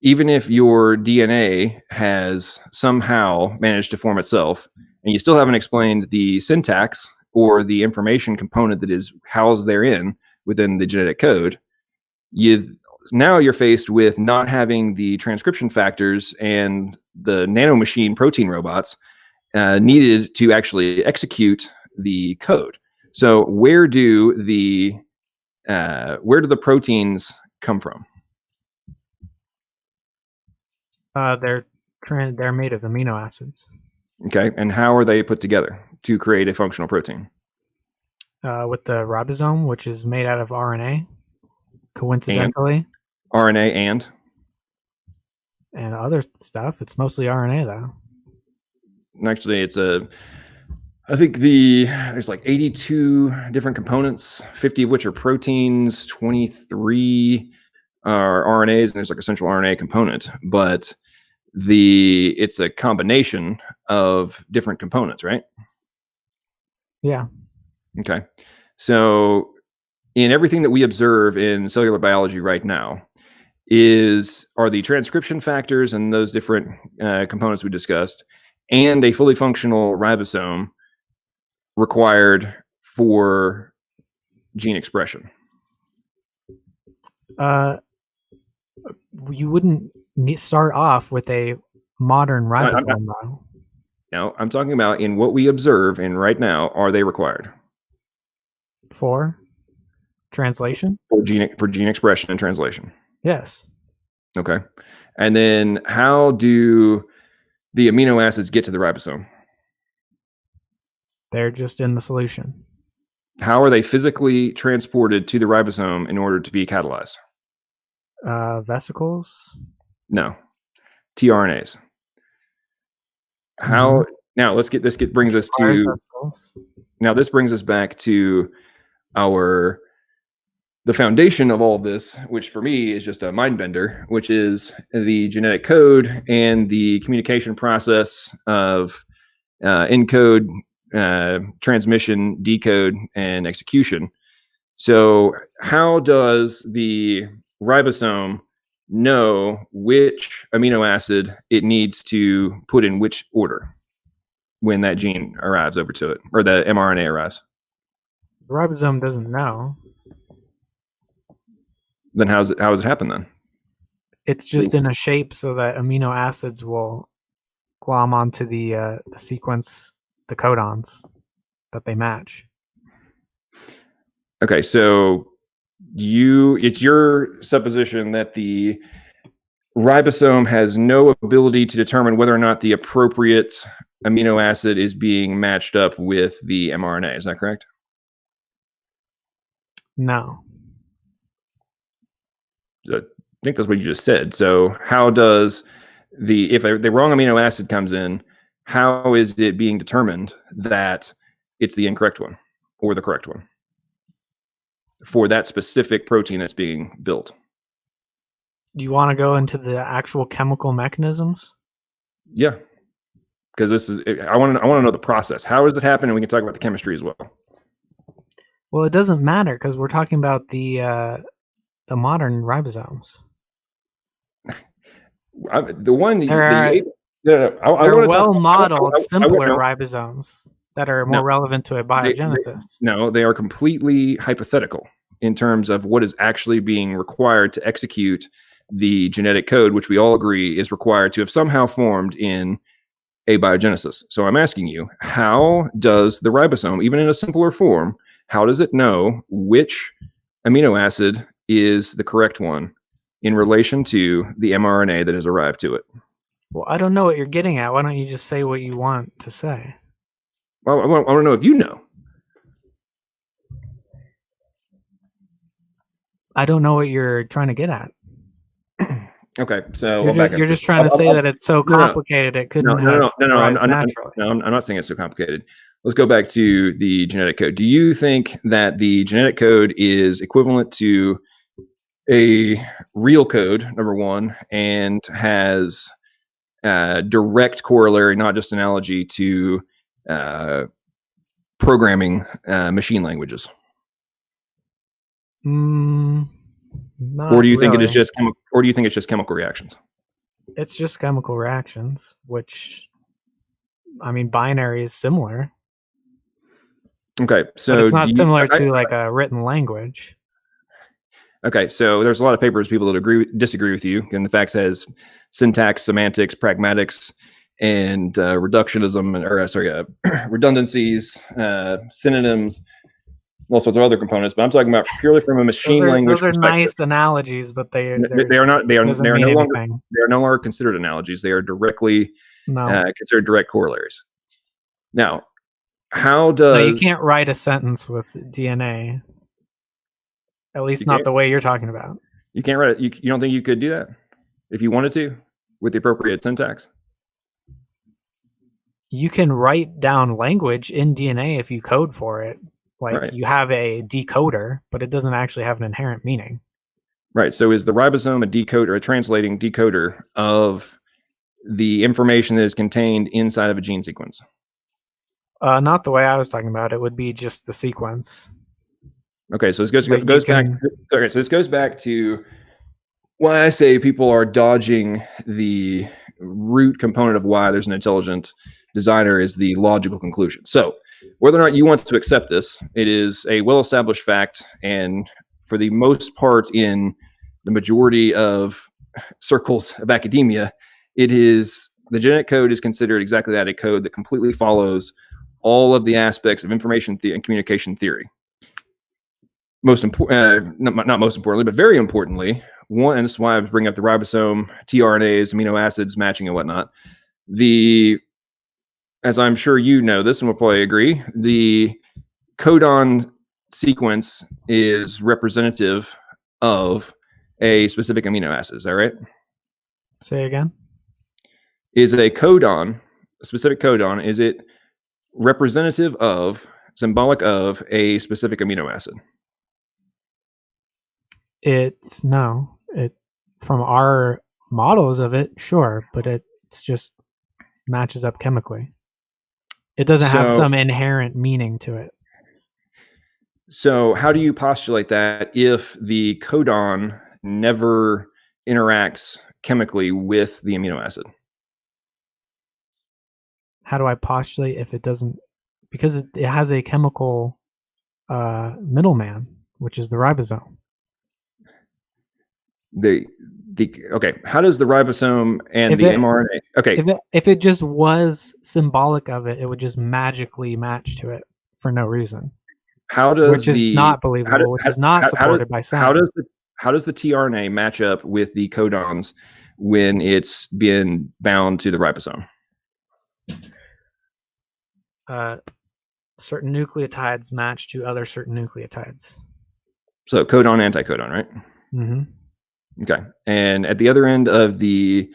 even if your DNA has somehow managed to form itself and you still haven't explained the syntax or the information component that is housed therein within the genetic code, now you're faced with not having the transcription factors and the nanomachine protein robots needed to actually execute the code. So where do the proteins come from? They're made of amino acids. Okay, and how are they put together to create a functional protein? With the ribosome, which is made out of RNA, coincidentally, RNA and other stuff. It's mostly RNA, though. Actually, I think there's like 82 different components, 50 of which are proteins, 23 are RNAs, and there's like a central RNA component. But it's a combination of different components, right? Yeah. Okay. So in everything that we observe in cellular biology right now, are the transcription factors and those different components we discussed, and a fully functional ribosome required for gene expression? You wouldn't start off with a modern ribosome, though. No, I'm talking about in what we observe in right now. Are they required For translation? For gene expression and translation? Yes. Okay. And then how do the amino acids get to the ribosome? They're just in the solution. How are they physically transported to the ribosome in order to be catalyzed? Vesicles? No. tRNAs. How now let's get this brings us to vesicles. Now this brings us back to the foundation of all of this, which for me is just a mind bender, which is the genetic code and the communication process of encode, transmission, decode, and execution. So how does the ribosome know which amino acid it needs to put in which order when that gene arrives over to it, or the mRNA arrives? The ribosome doesn't know. Then how does it happen then? It's just in a shape so that amino acids will glom onto the sequence, the codons that they match. Okay, so it's your supposition that the ribosome has no ability to determine whether or not the appropriate amino acid is being matched up with the mRNA. Is that correct? No. I think that's what you just said. So how does if the wrong amino acid comes in, how is it being determined that it's the incorrect one or the correct one for that specific protein that's being built? You want to go into the actual chemical mechanisms? Yeah, because I want to know the process. How does it happen? And we can talk about the chemistry as well. Well, it doesn't matter because we're talking about the modern ribosomes. They're well-modeled, simpler ribosomes that are more relevant to abiogenesis. They are completely hypothetical in terms of what is actually being required to execute the genetic code, which we all agree is required to have somehow formed in abiogenesis. So I'm asking you, how does the ribosome, even in a simpler form, how does it know which amino acid is the correct one in relation to the mRNA that has arrived to it? Well, I don't know what you're getting at. Why don't you just say what you want to say? Well, I want to know if you know. I don't know what you're trying to get at. Okay, so You're just trying to say that it's so complicated it couldn't have naturally. I'm not saying it's so complicated. Let's go back to the genetic code. Do you think that the genetic code is equivalent to a real code, number one, and has direct corollary, not just analogy, to programming machine languages? Not Or do you think it really. is just or do you think it's just chemical reactions? It's just chemical reactions, which, I mean, binary is similar. Okay, so but it's not similar to like a written language. Okay, so there's a lot of papers, people that disagree with you, and the fact says syntax, semantics, pragmatics, and reductionism, or redundancies, synonyms, all sorts of other components. But I'm talking about purely from a machine language perspective. Those are nice analogies, but they are no longer considered analogies. They are directly considered direct corollaries. Now, how does you can't write a sentence with DNA? At least not the way you're talking about. You can't write it. You don't think you could do that if you wanted to with the appropriate syntax? You can write down language in DNA if you code for it. Like you have a decoder, but it doesn't actually have an inherent meaning. Right. So is the ribosome a decoder, a translating decoder of the information that is contained inside of a gene sequence? Not the way I was talking about. It would be just the sequence. Okay, so this goes back. Okay, so this goes back to why I say people are dodging the root component of why there's an intelligent designer is the logical conclusion. So whether or not you want to accept this, it is a well-established fact, and for the most part in the majority of circles of academia, it is the genetic code is considered exactly that, a code that completely follows all of the aspects of information and communication theory. Most important, not most importantly, but very importantly, one, and this is why I bring up the ribosome, tRNAs, amino acids matching and whatnot. As I'm sure you know this, and we'll probably agree, the codon sequence is representative of a specific amino acid. Is that right? Say again. Is a codon, a specific codon, is it representative of, symbolic of a specific amino acid? It's no. It from our models of it, sure, but it's just matches up chemically. It doesn't have some inherent meaning to it. So how do you postulate that if the codon never interacts chemically with the amino acid? How do I postulate if it doesn't? Because it has a chemical middleman, which is the ribosome. Okay, how does the ribosome and mRNA? Okay, if it just was symbolic of it, it would just magically match to it for no reason. How does which is not believable, which is not supported by science. How does the tRNA match up with the codons when it's been bound to the ribosome? Certain nucleotides match to other certain nucleotides. So codon, anticodon, right? Mm-hmm. Okay. And at the other end of the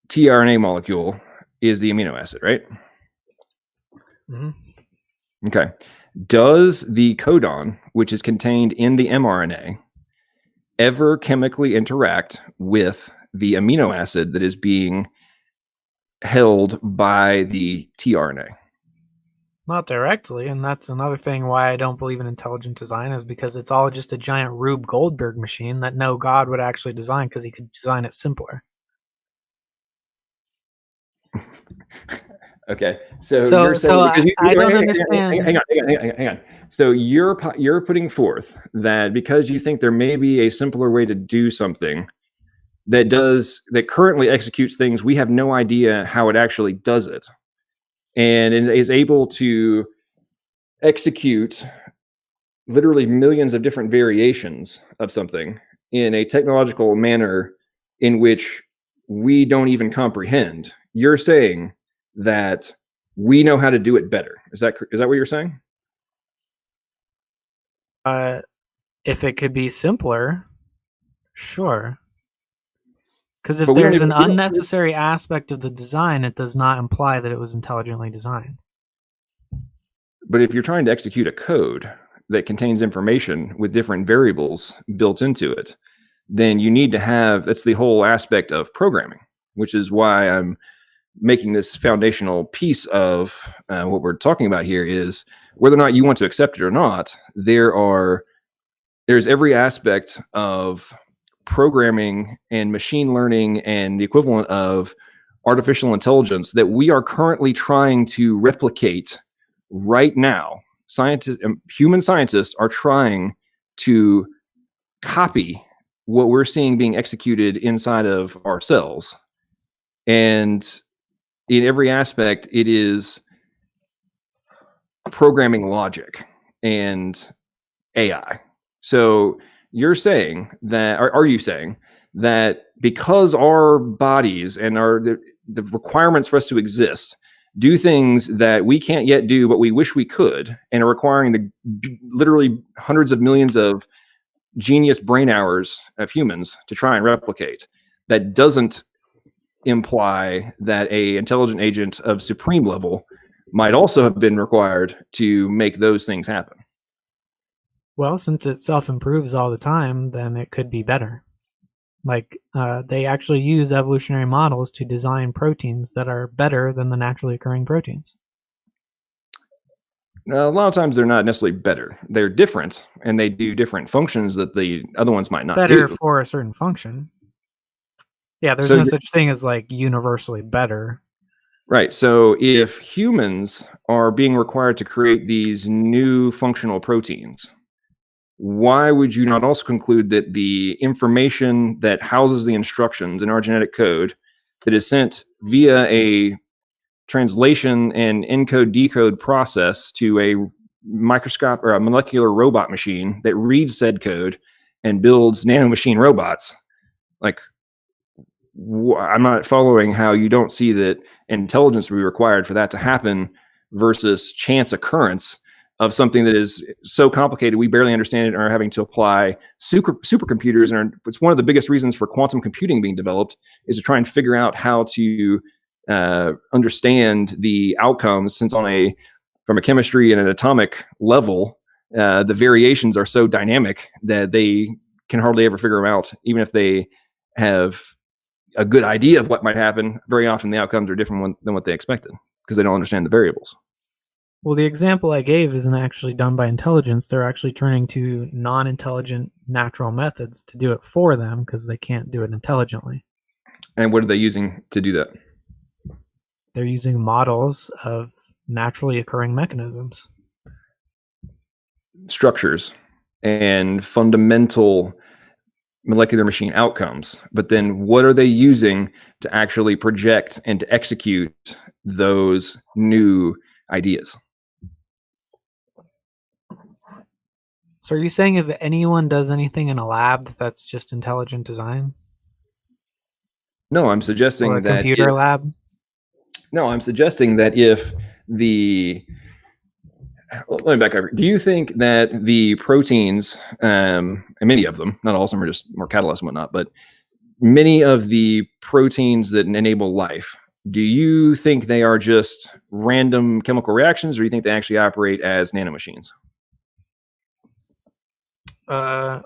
tRNA molecule is the amino acid, right? Mm-hmm. Okay. Does the codon, which is contained in the mRNA, ever chemically interact with the amino acid that is being held by the tRNA? Not directly, and that's another thing why I don't believe in intelligent design, is because it's all just a giant Rube Goldberg machine that no God would actually design, because he could design it simpler. Okay, so you're saying, I don't understand. Hang on. So you're putting forth that because you think there may be a simpler way to do something that currently executes things, we have no idea how it actually does it, and is able to execute literally millions of different variations of something in a technological manner in which we don't even comprehend. You're saying that we know how to do it better. Is that what you're saying? If it could be simpler, sure. Because if But there's an unnecessary aspect of the design, it does not imply that it was intelligently designed. But if you're trying to execute a code that contains information with different variables built into it, then you need to have, that's the whole aspect of programming, which is why I'm making this foundational piece of what we're talking about here is whether or not you want to accept it or not, there's every aspect of programming and machine learning and the equivalent of artificial intelligence that we are currently trying to replicate right now. Human scientists are trying to copy what we're seeing being executed inside of our cells. And in every aspect, it is programming logic and AI. So you're saying that, are you saying that because our bodies and the requirements for us to exist do things that we can't yet do, but we wish we could, and are requiring literally hundreds of millions of genius brain hours of humans to try and replicate, that doesn't imply that a intelligent agent of supreme level might also have been required to make those things happen? Well, since it self-improves all the time, then it could be better. Like, they actually use evolutionary models to design proteins that are better than the naturally occurring proteins. Now, a lot of times they're not necessarily better. They're different, and they do different functions that the other ones might not do. Better for a certain function. Yeah, there's no such thing as like universally better. Right. So if humans are being required to create these new functional proteins, why would you not also conclude that the information that houses the instructions in our genetic code that is sent via a translation and encode decode process to a microscope or a molecular robot machine that reads said code and builds nanomachine robots, like, I'm not following how you don't see that intelligence would be required for that to happen versus chance occurrence of something that is so complicated we barely understand it and are having to apply supercomputers. And it's one of the biggest reasons for quantum computing being developed, is to try and figure out how to understand the outcomes, since from a chemistry and an atomic level, the variations are so dynamic that they can hardly ever figure them out. Even if they have a good idea of what might happen, very often the outcomes are different than what they expected because they don't understand the variables. Well, the example I gave isn't actually done by intelligence. They're actually turning to non-intelligent natural methods to do it for them because they can't do it intelligently. And what are they using to do that? They're using models of naturally occurring mechanisms. Structures and fundamental molecular machine outcomes. But then what are they using to actually project and to execute those new ideas? So are you saying if anyone does anything in a lab that's just intelligent design? No, I'm suggesting or a computer lab? No, I'm suggesting that if let me back over. Do you think that the proteins, and many of them, not all of them are just more catalysts and whatnot, but many of the proteins that enable life, do you think they are just random chemical reactions, or do you think they actually operate as nanomachines? Well,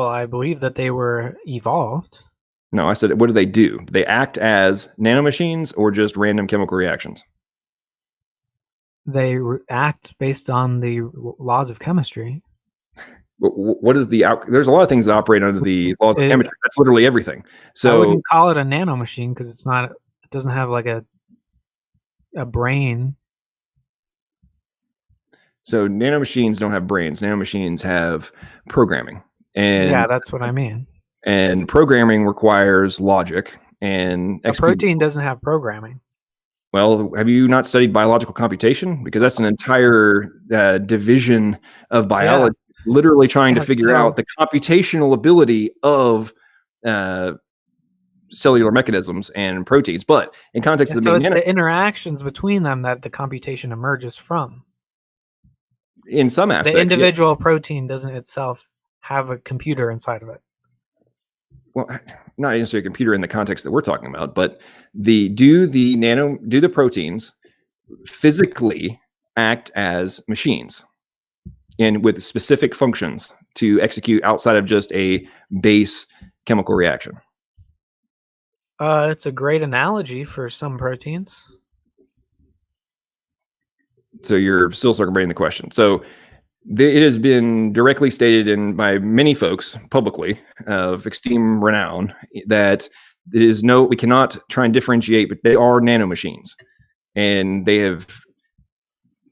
I believe that they were evolved. No, I said, what do? Do they act as nanomachines or just random chemical reactions? They act based on the laws of chemistry. What is there's a lot of things that operate under the laws of chemistry. That's literally everything. So I wouldn't call it a nanomachine because it doesn't have like a brain. So nanomachines don't have brains. Nanomachines have programming. And yeah, that's what I mean. And programming requires logic. And a protein doesn't have programming. Well, have you not studied biological computation? Because that's an entire division of biology literally trying to Yeah, figure out the computational ability of cellular mechanisms and proteins. But in context of so the it's the interactions between them that the computation emerges from. in some aspects, The individual protein doesn't itself have a computer inside of it. well, not necessarily a computer in the context that we're talking about, but do the proteins physically act as machines and with specific functions to execute outside of just a base chemical reaction? It's a great analogy for some proteins. So you're still circumventing the question. So it has been directly stated by many folks publicly of extreme renown that we cannot try and differentiate, but they are nanomachines, and they have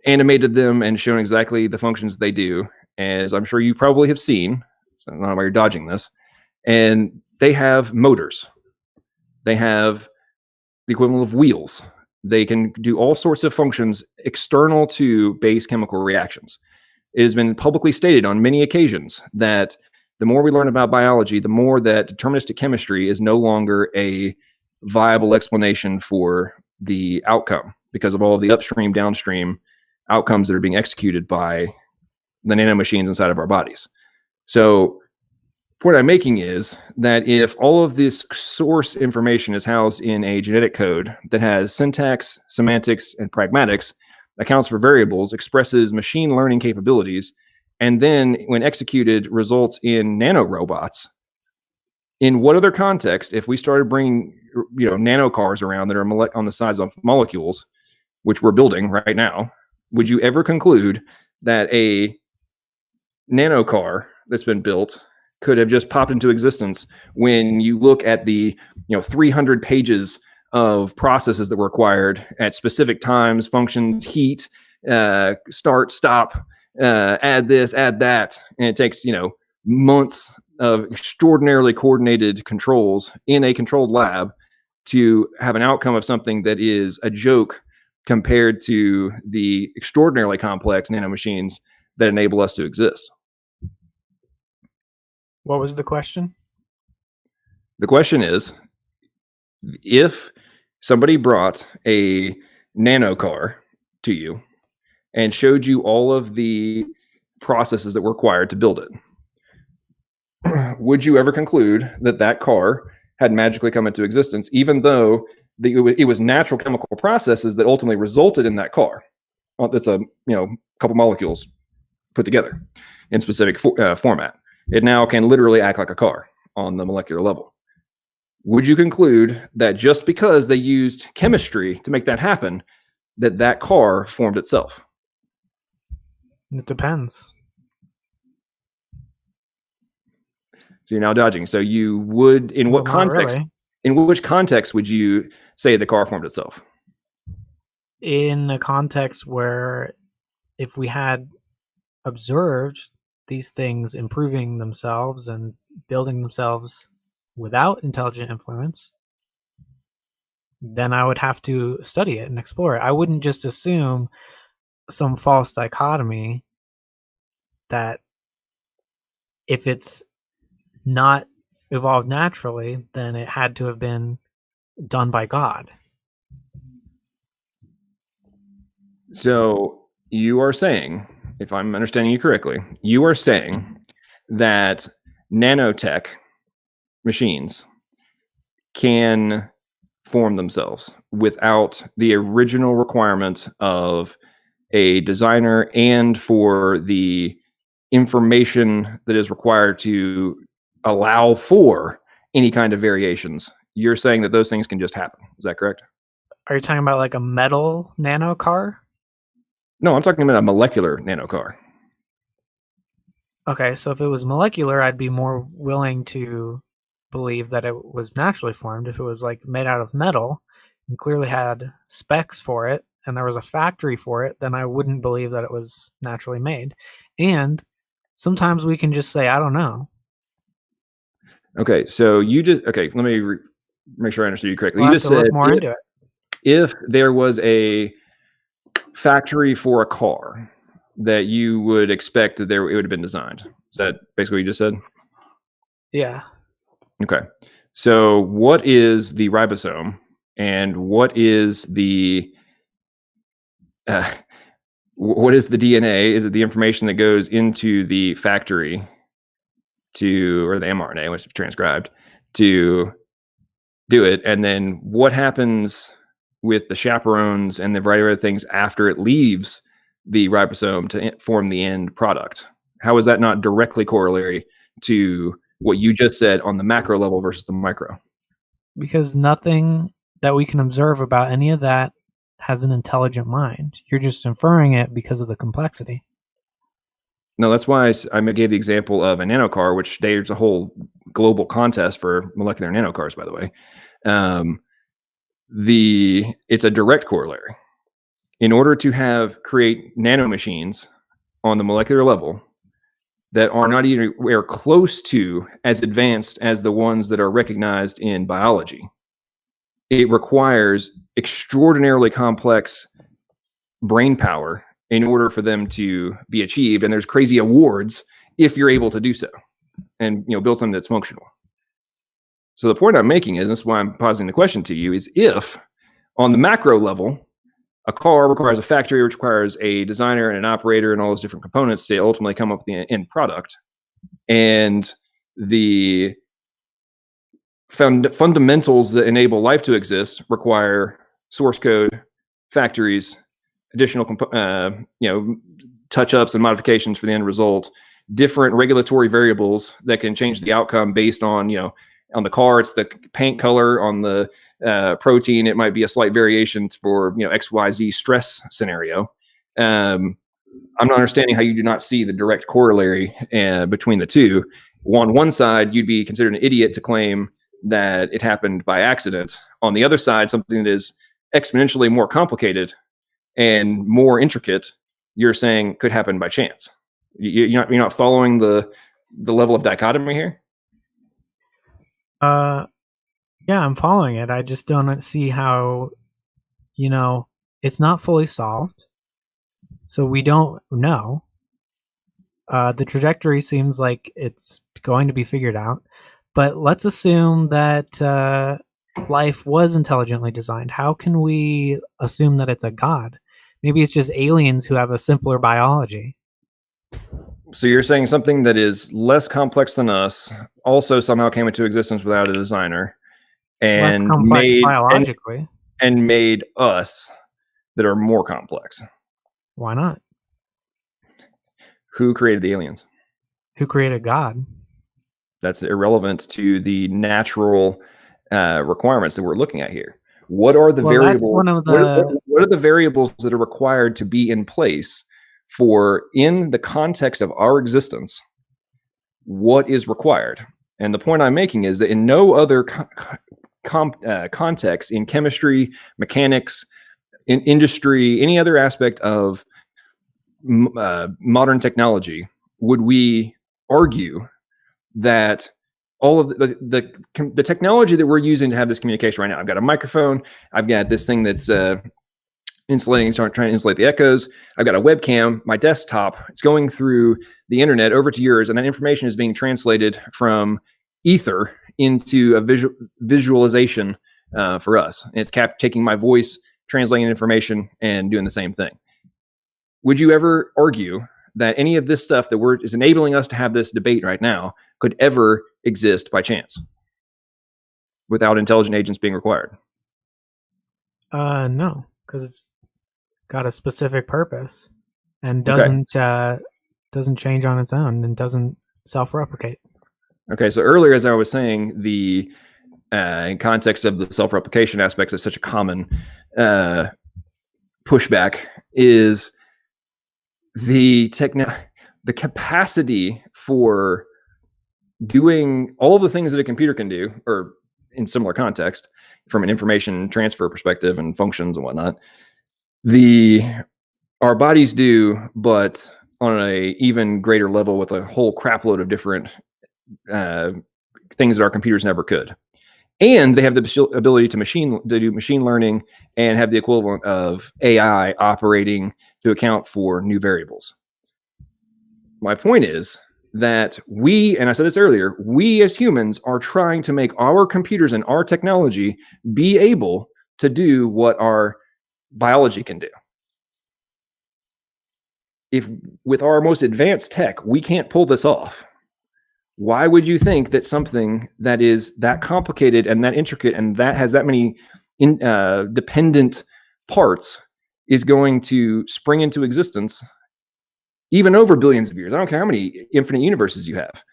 animated them and shown exactly the functions they do, as I'm sure you probably have seen. So I don't know why you're dodging this. And they have motors. They have the equivalent of wheels. They can do all sorts of functions external to base chemical reactions. It has been publicly stated on many occasions that the more we learn about biology, the more that deterministic chemistry is no longer a viable explanation for the outcome because of all of the upstream, downstream outcomes that are being executed by the nanomachines inside of our bodies. So the point I'm making is that if all of this source information is housed in a genetic code that has syntax, semantics, and pragmatics, accounts for variables, expresses machine learning capabilities, and then when executed results in nanorobots, in what other context, if we started bringing nano cars around that are on the size of molecules, which we're building right now, would you ever conclude that a nano car that's been built could have just popped into existence when you look at the 300 pages of processes that were required at specific times, functions, heat, start, stop, add this, add that, and it takes months of extraordinarily coordinated controls in a controlled lab to have an outcome of something that is a joke compared to the extraordinarily complex nanomachines that enable us to exist. What was the question? The question is, if somebody brought a nano car to you and showed you all of the processes that were required to build it, would you ever conclude that car had magically come into existence, even though it was natural chemical processes that ultimately resulted in that car? That's a couple molecules put together in specific format. It now can literally act like a car on the molecular level. Would you conclude that just because they used chemistry to make that happen, that car formed itself? It depends. So you're now dodging. So you would, in what context? Really. In which context would you say the car formed itself? In a context where, if we had observed these things improving themselves and building themselves without intelligent influence, then I would have to study it and explore it. I wouldn't just assume some false dichotomy that if it's not evolved naturally, then it had to have been done by God. So you are saying, if I'm understanding you correctly, you are saying that nanotech machines can form themselves without the original requirement of a designer and for the information that is required to allow for any kind of variations. You're saying that those things can just happen. Is that correct? Are you talking about like a metal nano car? No, I'm talking about a molecular nano car. Okay, so if it was molecular, I'd be more willing to believe that it was naturally formed. If it was like made out of metal and clearly had specs for it and there was a factory for it, then I wouldn't believe that it was naturally made. And sometimes we can just say, I don't know. Okay, so let me make sure I understood you correctly. We'll you just said look more into it. If there was a factory for a car, that you would expect that it would have been designed. Is that basically what you just said? Yeah. Okay. So what is the ribosome, and what is the DNA? Is it the information that goes into the factory or the mRNA, which is transcribed, to do it? And then what happens with the chaperones and the variety of other things after it leaves the ribosome to form the end product? How is that not directly corollary to what you just said on the macro level versus the micro? Because nothing that we can observe about any of that has an intelligent mind. You're just inferring it because of the complexity. No, that's why I gave the example of a nanocar, which there's a whole global contest for molecular nanocars, by the way. It's a direct corollary. In order to create nanomachines on the molecular level that are not anywhere close to as advanced as the ones that are recognized in biology, it requires extraordinarily complex brain power in order for them to be achieved. And there's crazy awards if you're able to do so and build something that's functional. So the point I'm making is, and this is why I'm posing the question to you, is if on the macro level, a car requires a factory, which requires a designer and an operator and all those different components to ultimately come up with the end product, and the fundamentals that enable life to exist require source code, factories, additional touch-ups and modifications for the end result, different regulatory variables that can change the outcome based on on the car, it's the paint color. On the protein, it might be a slight variation for XYZ stress scenario. I'm not understanding how you do not see the direct corollary between the two. On one side, you'd be considered an idiot to claim that it happened by accident. On the other side, something that is exponentially more complicated and more intricate, you're saying could happen by chance. You're not following the level of dichotomy here? Yeah, I'm following it. I just don't see how, it's not fully solved. So we don't know. The trajectory seems like it's going to be figured out. But let's assume that life was intelligently designed. How can we assume that it's a god? Maybe it's just aliens who have a simpler biology. So you're saying something that is less complex than us also somehow came into existence without a designer and less complex biologically. And made us that are more complex. Why not? Who created the aliens? Who created God? That's irrelevant to the natural requirements that we're looking at here. What are the variables? What are the variables that are required to be in place for, in the context of our existence, what is required? And the point I'm making is that in no other context, in chemistry, mechanics, in industry, any other aspect of modern technology, would we argue that all of the technology that we're using to have this communication right now, I've got a microphone, I've got this thing that's trying to insulate the echoes, I've got a webcam, my desktop, it's going through the internet over to yours, and that information is being translated from ether into a visualization for us. And it's taking my voice, translating information, and doing the same thing. Would you ever argue that any of this stuff that is enabling us to have this debate right now could ever exist by chance without intelligent agents being required? No, because it's got a specific purpose and doesn't change on its own and doesn't self-replicate. Okay, so earlier, as I was saying, the in context of the self-replication aspects is such a common pushback is the capacity for doing all of the things that a computer can do, or in similar context, from an information transfer perspective and functions and whatnot, our bodies do, but on a even greater level with a whole crapload of different things that our computers never could. And they have the ability to do machine learning and have the equivalent of AI operating to account for new variables. My point is that we, and I said this earlier, we as humans are trying to make our computers and our technology be able to do what our biology can do. If with our most advanced tech, we can't pull this off, why would you think that something that is that complicated and that intricate and that has that many dependent parts is going to spring into existence even over billions of years? I don't care how many infinite universes you have.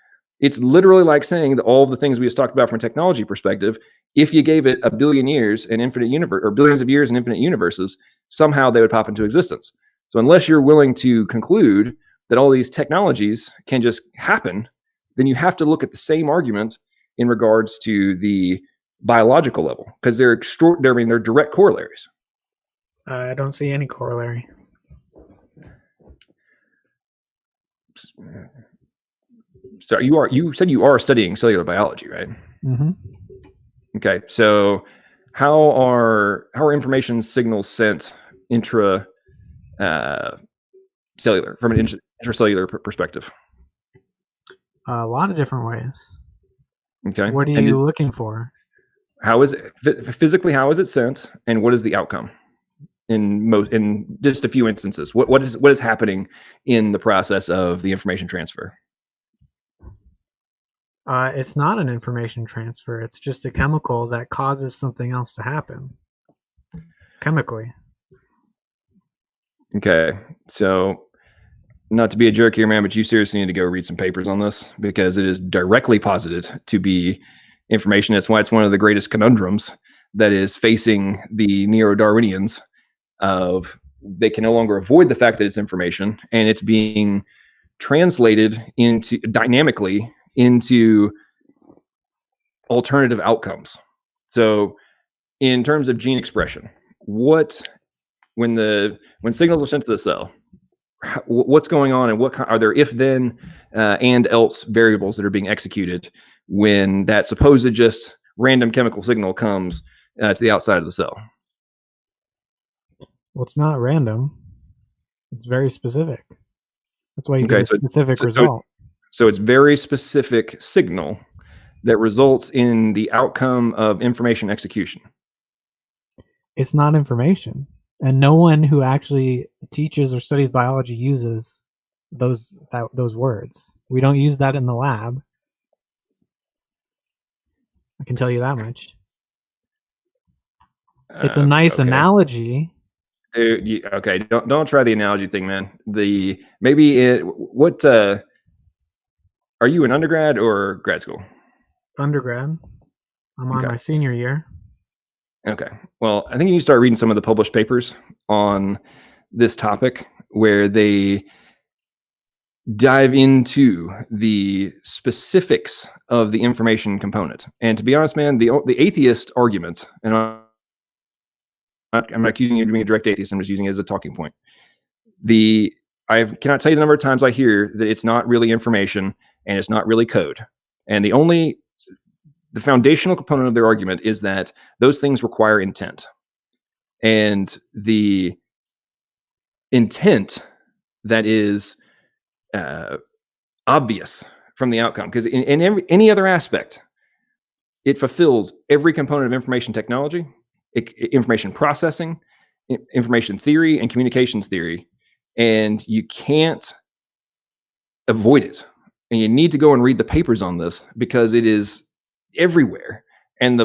It's literally like saying that all of the things we just talked about from a technology perspective, if you gave it a billion years and infinite universe, or billions of years and infinite universes, somehow they would pop into existence. So unless you're willing to conclude that all these technologies can just happen, then you have to look at the same argument in regards to the biological level, because they're extraordinary. I mean, they're direct corollaries. I don't see any corollary. So you said you are studying cellular biology, right? Mm-hmm. Okay. So how are information signals sent cellular from an intracellular perspective? A lot of different ways. Okay. What are you looking for? How is it physically? How is it sent, and what is the outcome? In just a few instances, what is happening in the process of the information transfer? It's not an information transfer. It's just a chemical that causes something else to happen chemically. Okay, so not to be a jerk here, man, but you seriously need to go read some papers on this, because it is directly posited to be information. That's why it's one of the greatest conundrums that is facing the neo-Darwinians. They can no longer avoid the fact that it's information, and it's being translated into dynamically into alternative outcomes. So in terms of gene expression, when signals are sent to the cell, what's going on, and what are there if then and else variables that are being executed when that supposed just random chemical signal comes to the outside of the cell? Well, it's not random. It's very specific. That's why you get a specific result. So it's very specific signal that results in the outcome of information execution. It's not information. And no one who actually teaches or studies biology uses those words. We don't use that in the lab. I can tell you that much. It's a nice analogy. Okay, don't try the analogy thing, man. Are you an undergrad or grad school? Undergrad. I'm on my senior year. Okay. Well, I think you need to start reading some of the published papers on this topic, where they dive into the specifics of the information component. And to be honest, man, the atheist argument, and I'm not accusing you of being a direct atheist, I'm just using it as a talking point. I cannot tell you the number of times I hear that it's not really information and it's not really code. And the foundational component of their argument is that those things require intent. And the intent that is obvious from the outcome, because in any other aspect, it fulfills every component of information technology, information processing, information theory, and communications theory, and you can't avoid it. And you need to go and read the papers on this, because it is everywhere. And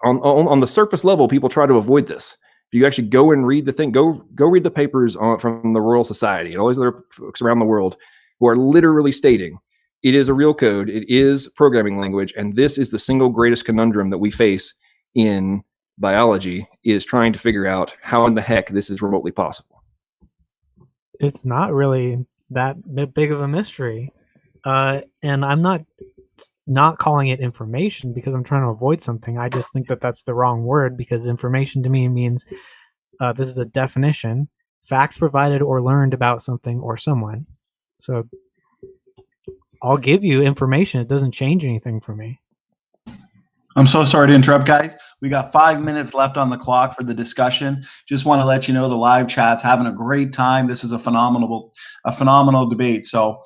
on the surface level, people try to avoid this. If you actually go and read the thing, go read the papers from the Royal Society and all these other folks around the world who are literally stating it is a real code, it is programming language, and this is the single greatest conundrum that we face in biology, is trying to figure out how in the heck this is remotely possible. It's not really that big of a mystery. And I'm not calling it information because I'm trying to avoid something. I just think that that's the wrong word, because information to me means this is a definition: facts provided or learned about something or someone. So I'll give you information. It doesn't change anything for me. I'm so sorry to interrupt, guys. We got 5 minutes left on the clock for the discussion. Just want to let you know the live chat's having a great time. This is a phenomenal debate. So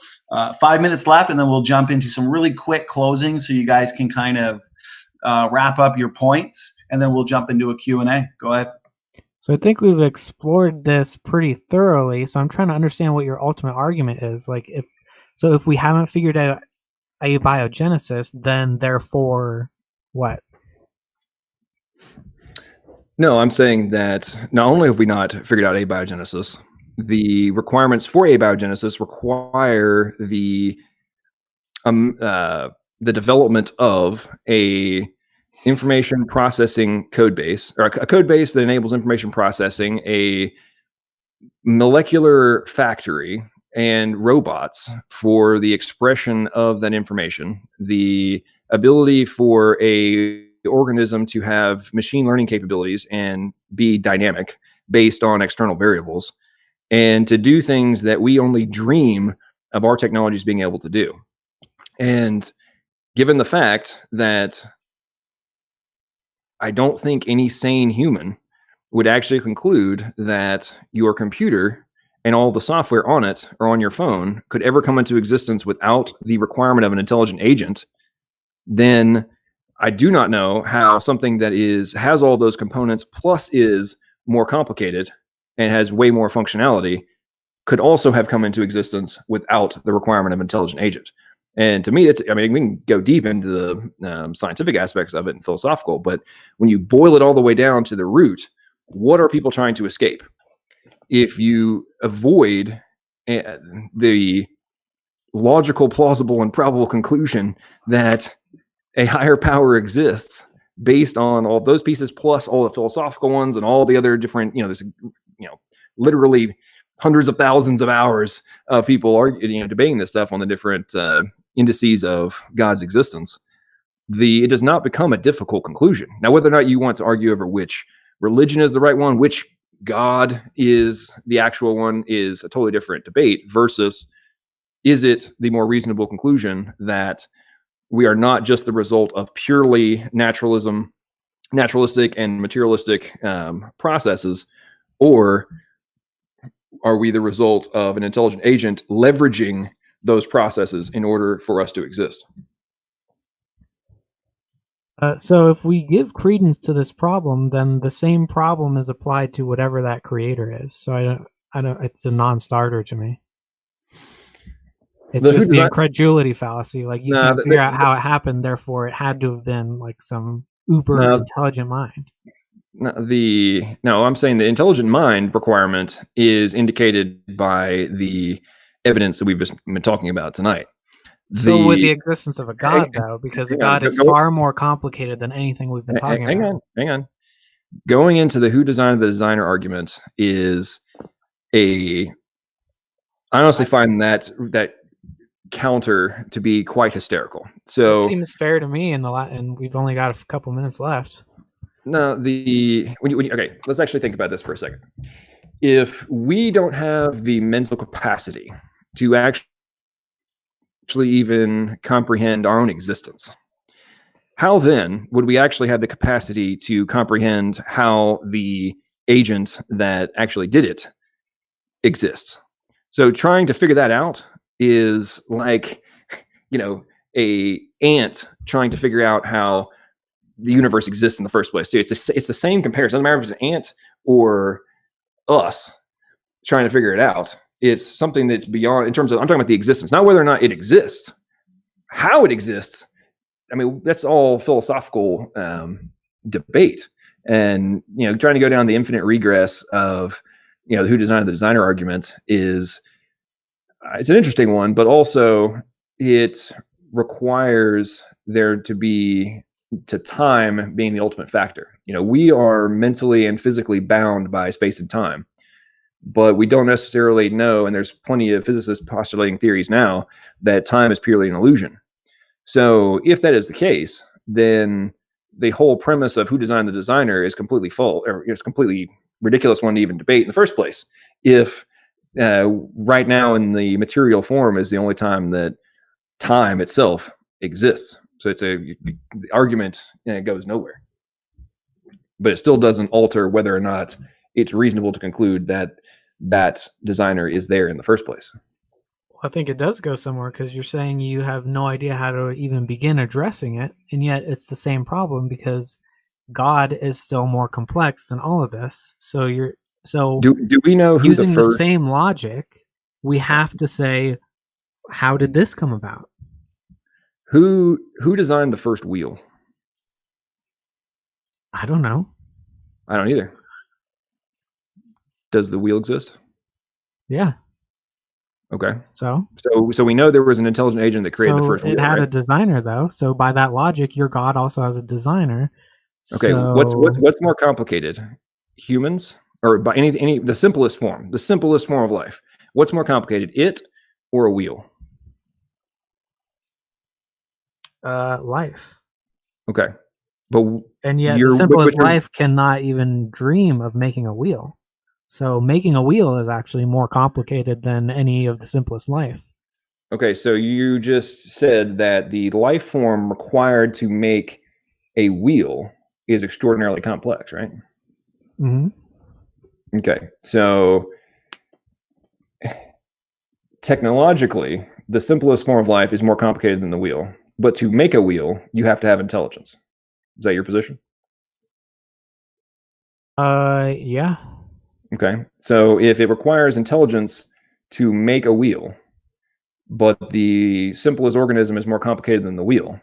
5 minutes left, and then we'll jump into some really quick closings so you guys can kind of wrap up your points, and then we'll jump into a Q&A. Go ahead. So I think we've explored this pretty thoroughly. So I'm trying to understand what your ultimate argument is. Like, if we haven't figured out abiogenesis, then therefore what? No, I'm saying that not only have we not figured out abiogenesis, the requirements for abiogenesis require the development of a information processing code base, or a code base that enables information processing, a molecular factory, and robots for the expression of that information, the ability for a organism to have machine learning capabilities and be dynamic based on external variables, and to do things that we only dream of our technologies being able to do. And given the fact that I don't think any sane human would actually conclude that your computer and all the software on it or on your phone could ever come into existence without the requirement of an intelligent agent, then I do not know how something that has all those components plus is more complicated and has way more functionality could also have come into existence without the requirement of an intelligent agent. And to me, we can go deep into the scientific aspects of it and philosophical, but when you boil it all the way down to the root, what are people trying to escape? If you avoid the logical, plausible, and probable conclusion that a higher power exists based on all those pieces, plus all the philosophical ones and all the other different, there's, literally hundreds of thousands of hours of people debating this stuff on the different indices of God's existence. It does not become a difficult conclusion. Now, whether or not you want to argue over which religion is the right one, which God is the actual one, is a totally different debate versus is it the more reasonable conclusion that we are not just the result of purely naturalistic and materialistic processes, or are we the result of an intelligent agent leveraging those processes in order for us to exist? So if we give credence to this problem, then the same problem is applied to whatever that creator is. So I don't. It's a non-starter to me. It's just the incredulity fallacy. Like you can't figure out how it happened, therefore it had to have been like some uber intelligent mind. No, I'm saying the intelligent mind requirement is indicated by the evidence that we've just been talking about tonight. So with the existence of a God, though, because a God is far more complicated than anything we've been talking about. Hang on. Going into the who designed the designer argument is I honestly find that counter to be quite hysterical. So it seems fair to me, and we've only got a couple minutes left. No, okay, let's actually think about this for a second. If we don't have the mental capacity to actually even comprehend our own existence, how then would we actually have the capacity to comprehend how the agent that actually did it exists? So trying to figure that out is like, a ant trying to figure out how the universe exists in the first place too. It's the same comparison. It doesn't matter if it's an ant or us trying to figure it out. It's something that's beyond, in terms of, I'm talking about the existence, not whether or not it exists, how it exists. That's all philosophical debate. And, trying to go down the infinite regress of, the who designed the designer argument it's an interesting one, but also it requires there to be time being the ultimate factor. We are mentally and physically bound by space and time, but we don't necessarily know, and there's plenty of physicists postulating theories now that time is purely an illusion. So if that is the case, then the whole premise of who designed the designer is completely false, or it's completely ridiculous one to even debate in the first place. If right now in the material form is the only time that time itself exists. So the argument goes nowhere. but it still doesn't alter whether or not it's reasonable to conclude that that designer is there in the first place. I think it does go somewhere, because you're saying you have no idea how to even begin addressing it, and yet it's the same problem because God is still more complex than all of this. So Do we know who using the first? the same logic, we have to say, how did this come about? Who designed the first wheel? I don't know. I don't either. Does the wheel exist? Yeah. Okay. So we know there was an intelligent agent that created the first wheel. It had right? a designer, though. So by that logic, your God also has a designer. Okay. So, What's more complicated? Humans, or by any the simplest form of life. What's more complicated, it or a wheel? life. Okay. But And yet you're- the simplest but you're- life cannot even dream of making a wheel. So making a wheel is actually more complicated than any of the simplest life. Okay, so you just said that the life form required to make a wheel is extraordinarily complex, right? Mm-hmm. Okay, so technologically, the simplest form of life is more complicated than the wheel. But to make a wheel, you have to have intelligence. Is that your position? Yeah. Okay, so if it requires intelligence to make a wheel, but the simplest organism is more complicated than the wheel,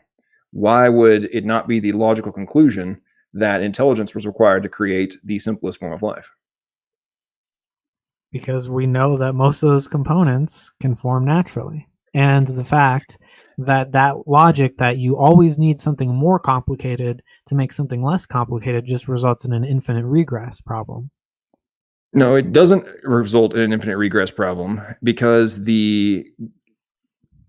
why would it not be the logical conclusion that intelligence was required to create the simplest form of life? Because we know that most of those components can form naturally. And the fact that that logic that you always need something more complicated to make something less complicated just results in an infinite regress problem. No, it doesn't result in an infinite regress problem, because the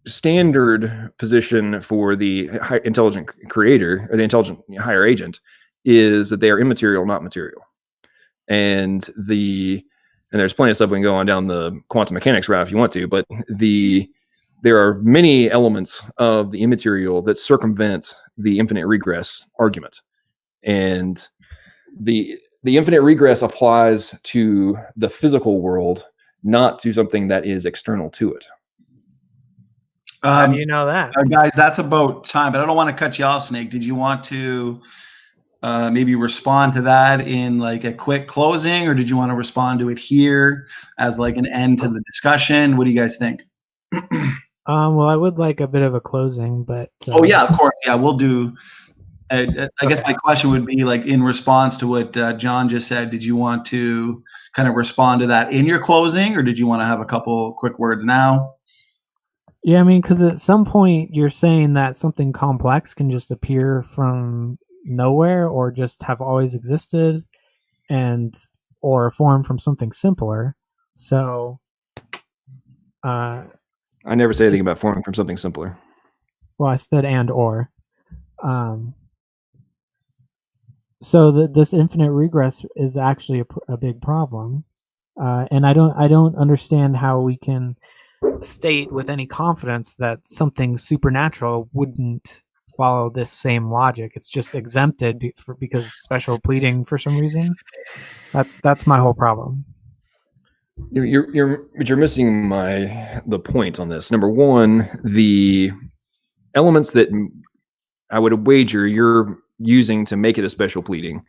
standard position for the intelligent creator or the intelligent higher agent is that they are immaterial, not material. And there's plenty of stuff we can go on down the quantum mechanics route if you want to, but there are many elements of the immaterial that circumvent the infinite regress argument. And the infinite regress applies to the physical world, not to something that is external to it. How do you know that? Guys, that's about time, but I don't want to cut you off, Snake. Did you want to maybe respond to that in like a quick closing, or did you want to respond to it here as like an end to the discussion? What do you guys think? Well, I would like a bit of a closing, but Oh yeah, of course. Yeah, we'll do. I guess my question would be like in response to what John just said. Did you want to kind of respond to that in your closing, or did you want to have a couple quick words now? yeah, I mean, because at some point you're saying that something complex can just appear from nowhere, or just have always existed, or form from something simpler. So, I never say anything about forming from something simpler. well, I said and or. So this infinite regress is actually a big problem, and I don't understand how we can state with any confidence that something supernatural wouldn't follow this same logic. It's just exempted because of special pleading for some reason. That's my whole problem. You're missing the point on this. Number one, the elements that I would wager you're using to make it a special pleading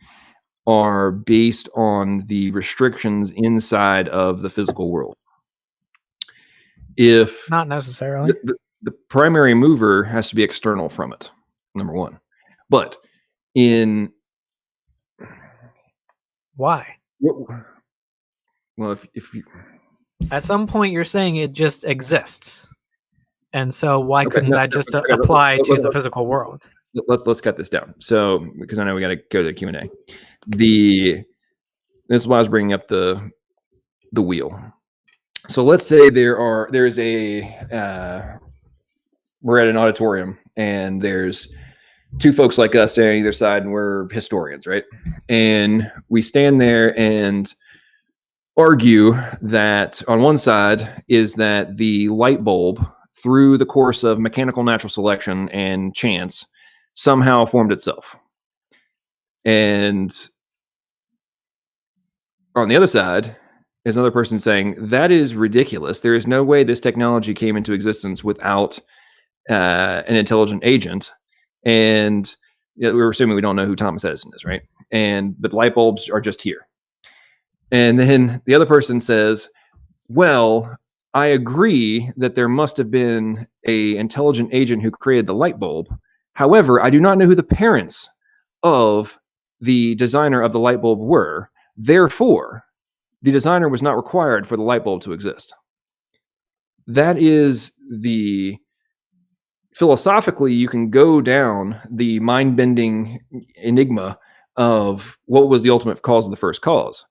are based on the restrictions inside of the physical world. If Not necessarily. the primary mover has to be external from it, number one. But why? Well, if you At some point you're saying it just exists, and so why couldn't that just apply to the physical world? Let's cut this down. So, because I know we got to go to Q&A. This is why I was bringing up the wheel. So let's say we're at an auditorium and there's two folks like us standing on either side, and we're historians, right? And we stand there and argue that on one side is that the light bulb, through the course of mechanical natural selection and chance, somehow formed itself. And On the other side is another person saying that is ridiculous. There is no way this technology came into existence without an intelligent agent. And we're assuming we don't know who Thomas Edison is, right? But light bulbs are just here. And then the other person says, well, I agree that there must have been an intelligent agent who created the light bulb. However, I do not know who the parents of the designer of the light bulb were. Therefore, the designer was not required for the light bulb to exist. That is philosophically, you can go down the mind-bending enigma of what was the ultimate cause of the first cause.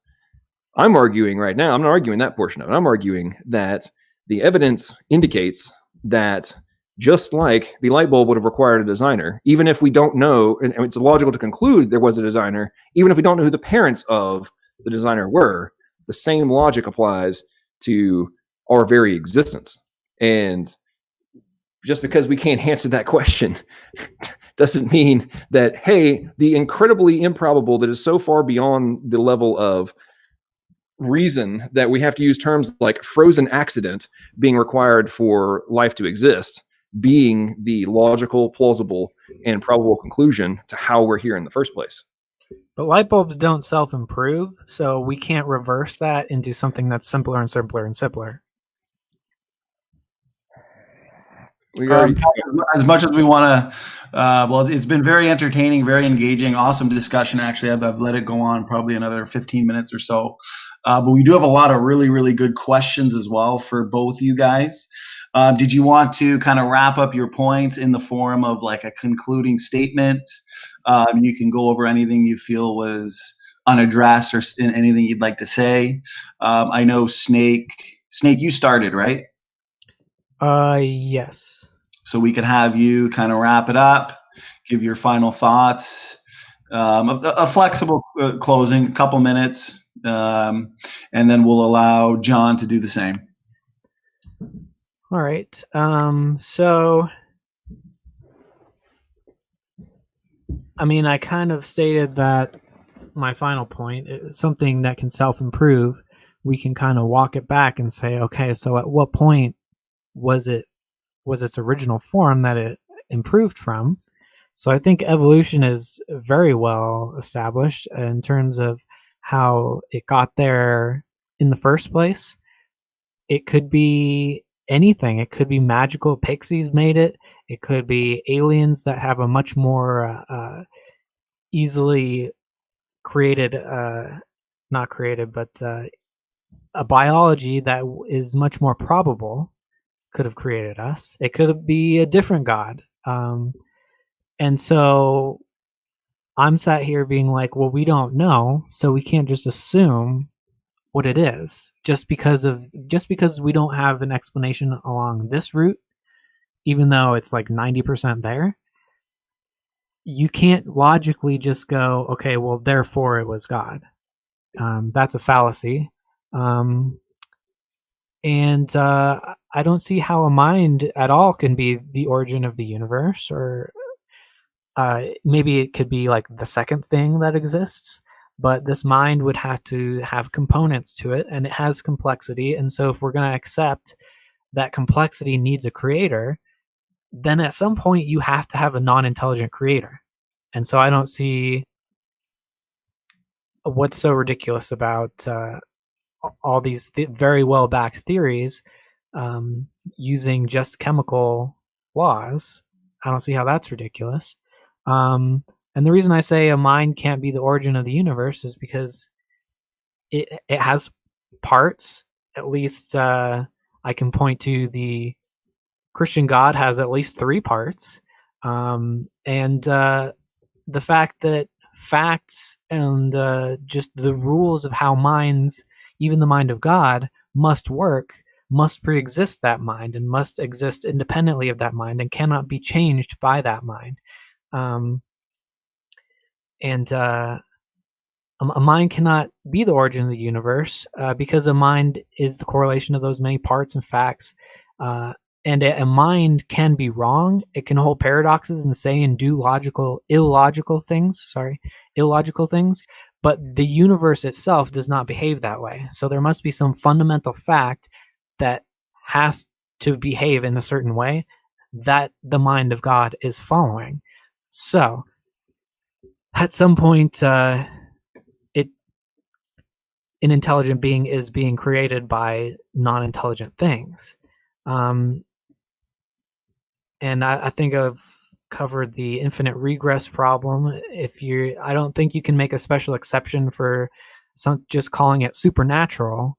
I'm arguing right now, I'm not arguing that portion of it. I'm arguing that the evidence indicates that just like the light bulb would have required a designer, even if we don't know, and it's logical to conclude there was a designer, even if we don't know who the parents of the designer were, the same logic applies to our very existence. And just because we can't answer that question doesn't mean that, hey, the incredibly improbable that is so far beyond the level of reason that we have to use terms like frozen accident being required for life to exist, being the logical, plausible, and probable conclusion to how we're here in the first place. But light bulbs don't self-improve, so we can't reverse that into something that's simpler and simpler and simpler. As much as we want to, well, it's been very entertaining, very engaging, awesome discussion. Actually, I've let it go on probably another 15 minutes or so. But we do have a lot of really, really good questions as well for both you guys. Did you want to kind of wrap up your points in the form of like a concluding statement? You can go over anything you feel was unaddressed or anything you'd like to say. I know Snake, you started, right? Yes. So we could have you kind of wrap it up, give your final thoughts, a flexible closing, a couple minutes, and then we'll allow John to do the same. All right. So, I mean, I kind of stated that my final point is something that can self-improve. We can kind of walk it back and say, okay, so at what point was its original form that it improved from? So I think evolution is very well established in terms of how it got there in the first place. It could be anything. It could be magical pixies made it. It could be aliens that have a much more easily created, not created, but a biology that is much more probable could have created us. It could be a different God. And so I'm sat here being like, well, we don't know, so we can't just assume what it is just because we don't have an explanation along this route, even though it's like 90% there. You can't logically just go, okay, well, therefore it was God. That's a fallacy. And I don't see how a mind at all can be the origin of the universe, or maybe it could be like the second thing that exists, but this mind would have to have components to it, and it has complexity. And so if we're going to accept that complexity needs a creator, then at some point you have to have a non-intelligent creator. And so I don't see what's so ridiculous about all these very well-backed theories using just chemical laws. I don't see how that's ridiculous. And the reason I say a mind can't be the origin of the universe is because it has parts. At least I can point to the Christian God has at least 3 parts. And the fact that facts and just the rules of how minds, even the mind of God, must work, must pre-exist that mind and must exist independently of that mind and cannot be changed by that mind. A mind cannot be the origin of the universe because a mind is the correlation of those many parts and facts. And a mind can be wrong. It can hold paradoxes and say and do illogical things. But the universe itself does not behave that way. So there must be some fundamental fact that has to behave in a certain way that the mind of God is following. So at some point, an intelligent being is being created by non-intelligent things. And I think I've covered the infinite regress problem. I don't think you can make a special exception for just calling it supernatural.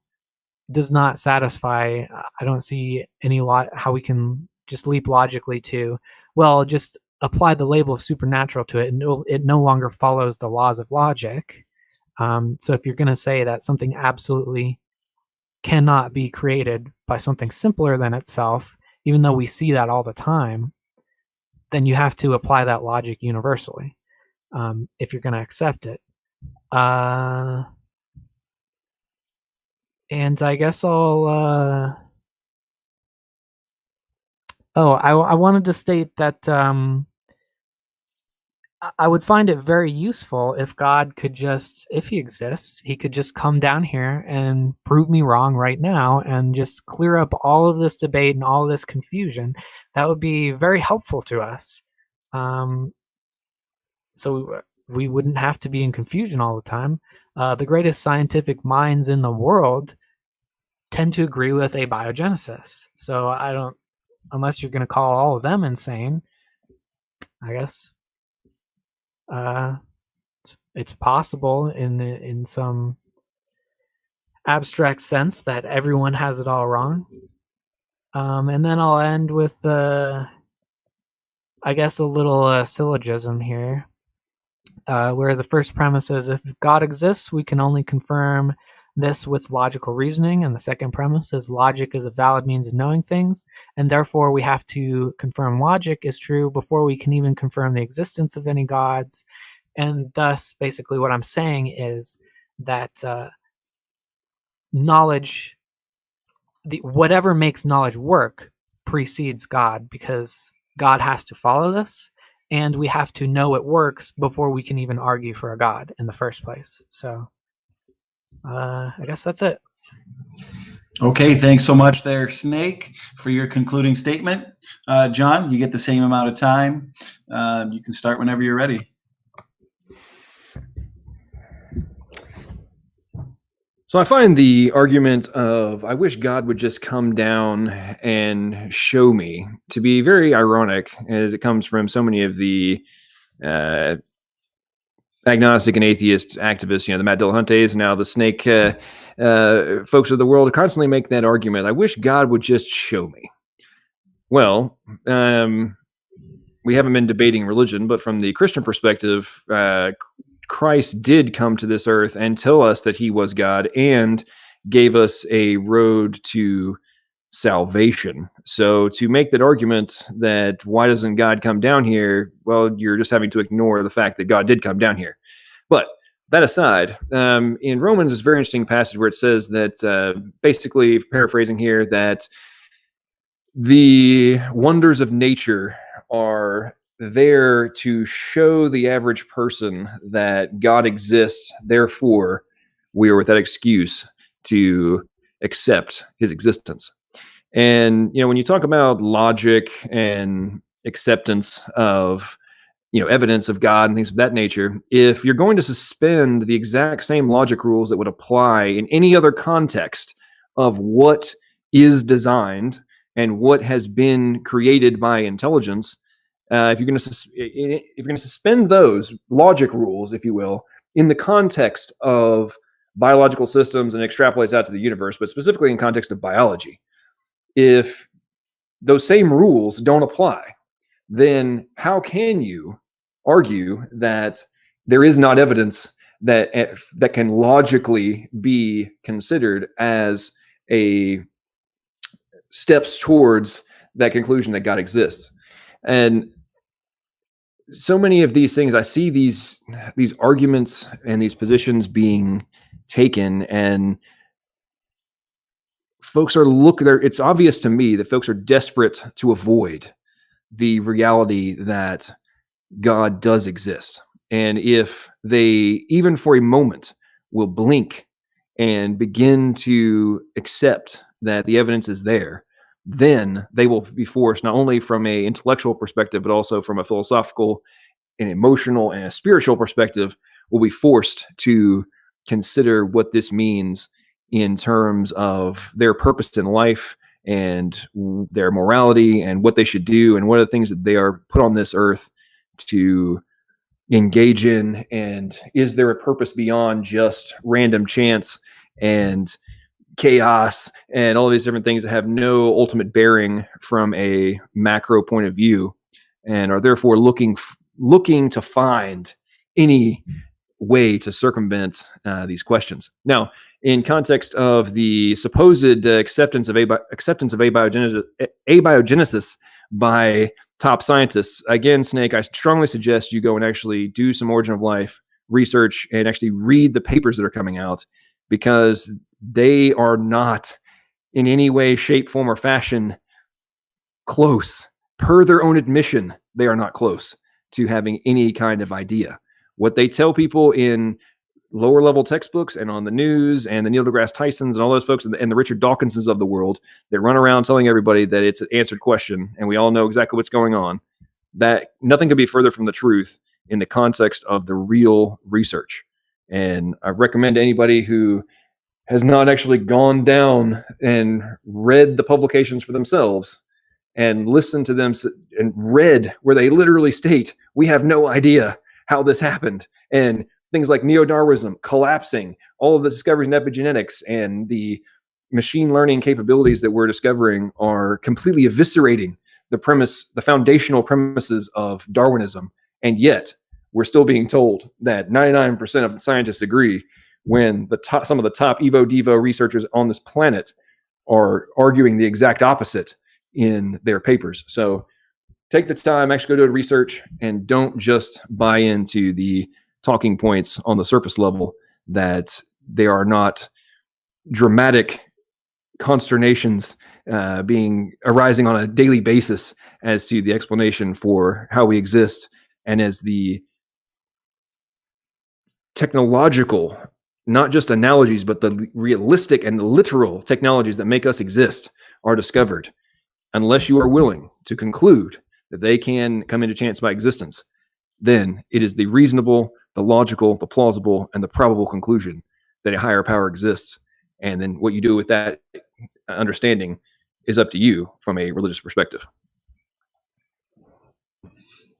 Does not satisfy. I don't see any how we can just leap logically to, well, just apply the label of supernatural to it, and it no longer follows the laws of logic. So if you're going to say that something absolutely cannot be created by something simpler than itself, even though we see that all the time, then you have to apply that logic universally if you're going to accept it. And I guess I'll... I wanted to state that I would find it very useful if God could just, if he exists, he could just come down here and prove me wrong right now and just clear up all of this debate and all of this confusion. That would be very helpful to us. So we wouldn't have to be in confusion all the time. The greatest scientific minds in the world tend to agree with abiogenesis. So I don't, unless you're going to call all of them insane, I guess it's possible in some abstract sense that everyone has it all wrong. And then I'll end with, I guess, a little syllogism here, where the first premise is, if God exists, we can only confirm this with logical reasoning, and the second premise is logic is a valid means of knowing things, and therefore we have to confirm logic is true before we can even confirm the existence of any gods. And thus, basically what I'm saying is that knowledge, whatever makes knowledge work, precedes God, because God has to follow this, and we have to know it works before we can even argue for a God in the first place. So I guess that's it. Okay, thanks so much there, Snake, for your concluding statement. John, you get the same amount of time. You can start whenever you're ready. So I find the argument of, I wish God would just come down and show me, to be very ironic, as it comes from so many of the agnostic and atheist activists, the Matt Dillahuntes, now the Snake folks of the world, constantly make that argument. I wish God would just show me. Well, we haven't been debating religion, but from the Christian perspective, Christ did come to this earth and tell us that he was God and gave us a road to salvation. So to make that argument that why doesn't God come down here, well, you're just having to ignore the fact that God did come down here. But that aside, in Romans, there's a very interesting passage where it says that, basically paraphrasing here, that the wonders of nature are there to show the average person that God exists. Therefore, we are without excuse to accept his existence. And, when you talk about logic and acceptance of, evidence of God and things of that nature, if you're going to suspend the exact same logic rules that would apply in any other context of what is designed and what has been created by intelligence, if you're going to suspend those logic rules, if you will, in the context of biological systems and extrapolates out to the universe, but specifically in context of biology, if those same rules don't apply, then how can you argue that there is not evidence that can logically be considered as a steps towards that conclusion that God exists? And so many of these things, I see these arguments and these positions being taken, and folks are it's obvious to me that folks are desperate to avoid the reality that God does exist. And if they, even for a moment, will blink and begin to accept that the evidence is there, then they will be forced, not only from an intellectual perspective, but also from a philosophical and emotional and a spiritual perspective, will be forced to consider what this means in terms of their purpose in life and their morality and what they should do and what are the things that they are put on this earth to engage in, and is there a purpose beyond just random chance and chaos and all these different things that have no ultimate bearing from a macro point of view, and are therefore looking to find any way to circumvent these questions. Now, in context of the supposed acceptance of abiogenesis by top scientists, again, Snake, I strongly suggest you go and actually do some origin of life research and actually read the papers that are coming out, because they are not in any way, shape, form, or fashion close. Per their own admission, they are not close to having any kind of idea. What they tell people in lower level textbooks and on the news and the Neil deGrasse Tysons and all those folks and the Richard Dawkinses of the world that run around telling everybody that it's an answered question and we all know exactly what's going on, that nothing could be further from the truth in the context of the real research. And I recommend anybody who has not actually gone down and read the publications for themselves and listened to them and read where they literally state, we have no idea how this happened. And things like neo-Darwinism collapsing, all of the discoveries in epigenetics and the machine learning capabilities that we're discovering are completely eviscerating the foundational premises of Darwinism. And yet we're still being told that 99% of the scientists agree, when some of the top Evo Devo researchers on this planet are arguing the exact opposite in their papers. So take the time, actually go do research, and don't just buy into the talking points on the surface level that they are not dramatic consternations arising on a daily basis as to the explanation for how we exist, and as the technological, not just analogies, but the realistic and literal technologies that make us exist are discovered. Unless you are willing to conclude that they can come into chance by existence, then it is the reasonable, the logical, the plausible, and the probable conclusion that a higher power exists. And then what you do with that understanding is up to you from a religious perspective.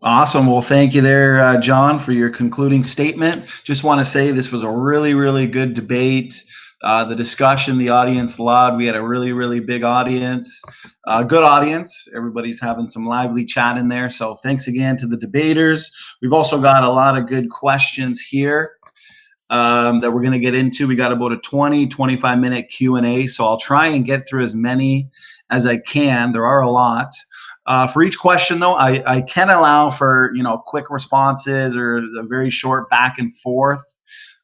Awesome. Well, thank you there, John, for your concluding statement. Just want to say this was a really, really good debate. The discussion, the audience loved. We had a really, really big audience, good audience. Everybody's having some lively chat in there. So thanks again to the debaters. We've also got a lot of good questions here that we're going to get into. We got about a 25-minute Q&A. So I'll try and get through as many as I can. There are a lot. For each question, though, I can allow for quick responses or a very short back and forth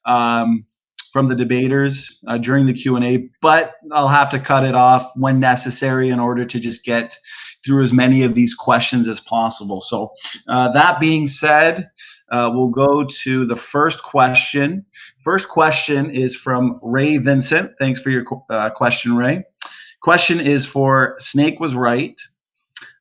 from the debaters during the Q&A, but I'll have to cut it off when necessary in order to just get through as many of these questions as possible. So that being said, we'll go to the first question. First question is from Ray Vincent. Thanks for your question, Ray. Question is for Snake Was Right.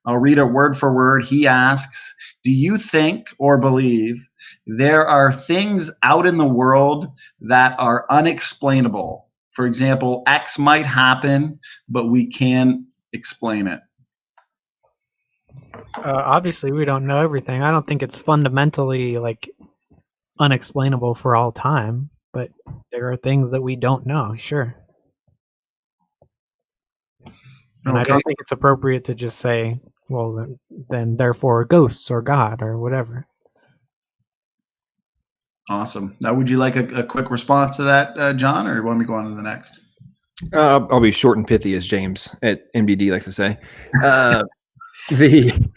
I'll read it word for word. He asks, do you think or believe there are things out in the world that are unexplainable? For example, X might happen, but we can't explain it. Obviously, we don't know everything. I don't think it's fundamentally unexplainable for all time, but there are things that we don't know, sure. And I don't think it's appropriate to just say, well, then therefore ghosts or God or whatever. Awesome. Now, would you like a quick response to that, John, or you want me to go on to the next? I'll be short and pithy, as James at MDD likes to say. The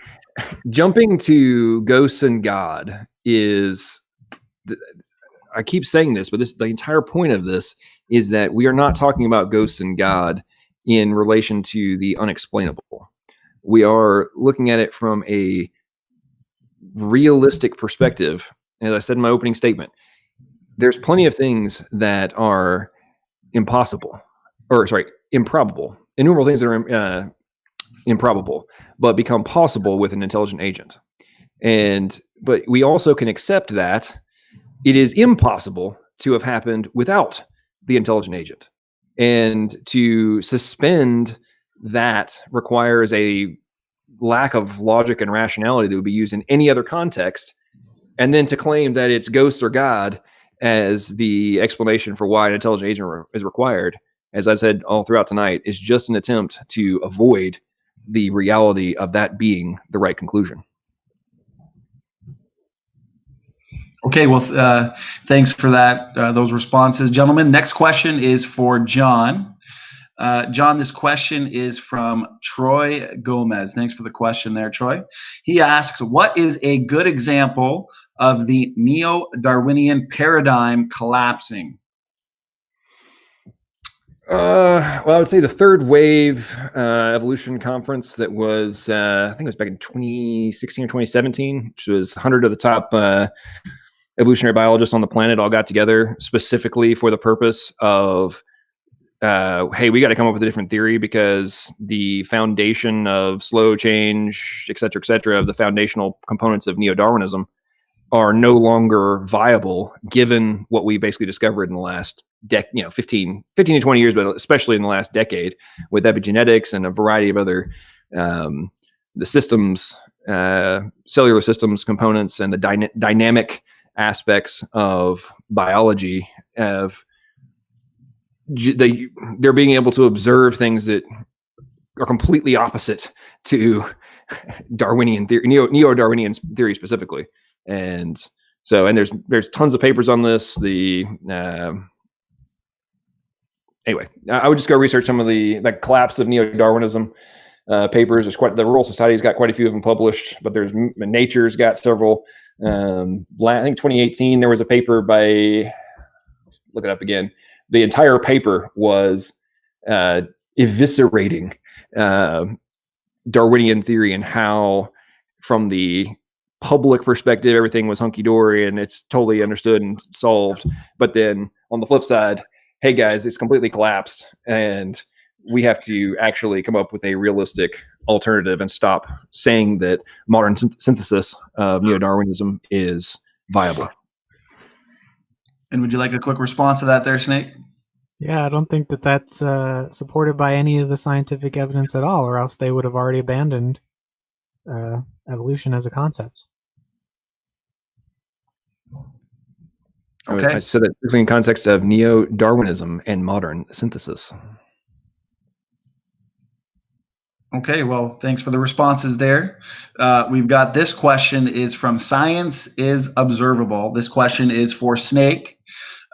jumping to ghosts and God is, I keep saying this, but the entire point of this is that we are not talking about ghosts and God in relation to the unexplainable. We are looking at it from a realistic perspective as I said in my opening statement, there's plenty of things that are improbable, innumerable things that are improbable, but become possible with an intelligent agent. But we also can accept that it is impossible to have happened without the intelligent agent. And to suspend that requires a lack of logic and rationality that would be used in any other context. And then to claim that it's ghosts or God as the explanation for why an intelligent agent is required, as I said all throughout tonight, is just an attempt to avoid the reality of that being the right conclusion. Okay, well, thanks for that, those responses, gentlemen. Next question is for John. John, this question is from Troy Gomez. Thanks for the question there, Troy. He asks, what is a good example of the neo-Darwinian paradigm collapsing? Well, I would say the third wave evolution conference that was, I think it was back in 2016 or 2017, which was 100 of the top evolutionary biologists on the planet all got together specifically for the purpose of, hey, we got to come up with a different theory because the foundation of slow change, et cetera, of the foundational components of neo-Darwinism are no longer viable given what we basically discovered in the last 15 to 20 years, but especially in the last decade with epigenetics and a variety of other the systems, cellular systems components and the dynamic aspects of biology of they're being able to observe things that are completely opposite to Darwinian theory, neo-Darwinian theory specifically. And so, and there's tons of papers on this. Anyway, I would just go research some of the collapse of neo-Darwinism papers. There's the Royal Society's got quite a few of them published, but there's Nature's got several. I think 2018 there was a paper by, look it up again. The entire paper was eviscerating Darwinian theory and how, from the public perspective, everything was hunky-dory and it's totally understood and solved. But then on the flip side, hey guys, it's completely collapsed and we have to actually come up with a realistic alternative and stop saying that modern synthesis of neo-Darwinism is viable. And would you like a quick response to that there, Snake? Yeah, I don't think that that's supported by any of the scientific evidence at all, or else they would have already abandoned evolution as a concept. Okay. I said that in context of neo-Darwinism and modern synthesis. Okay, well, thanks for the responses there. We've got this question is from Science is Observable. This question is for Snake.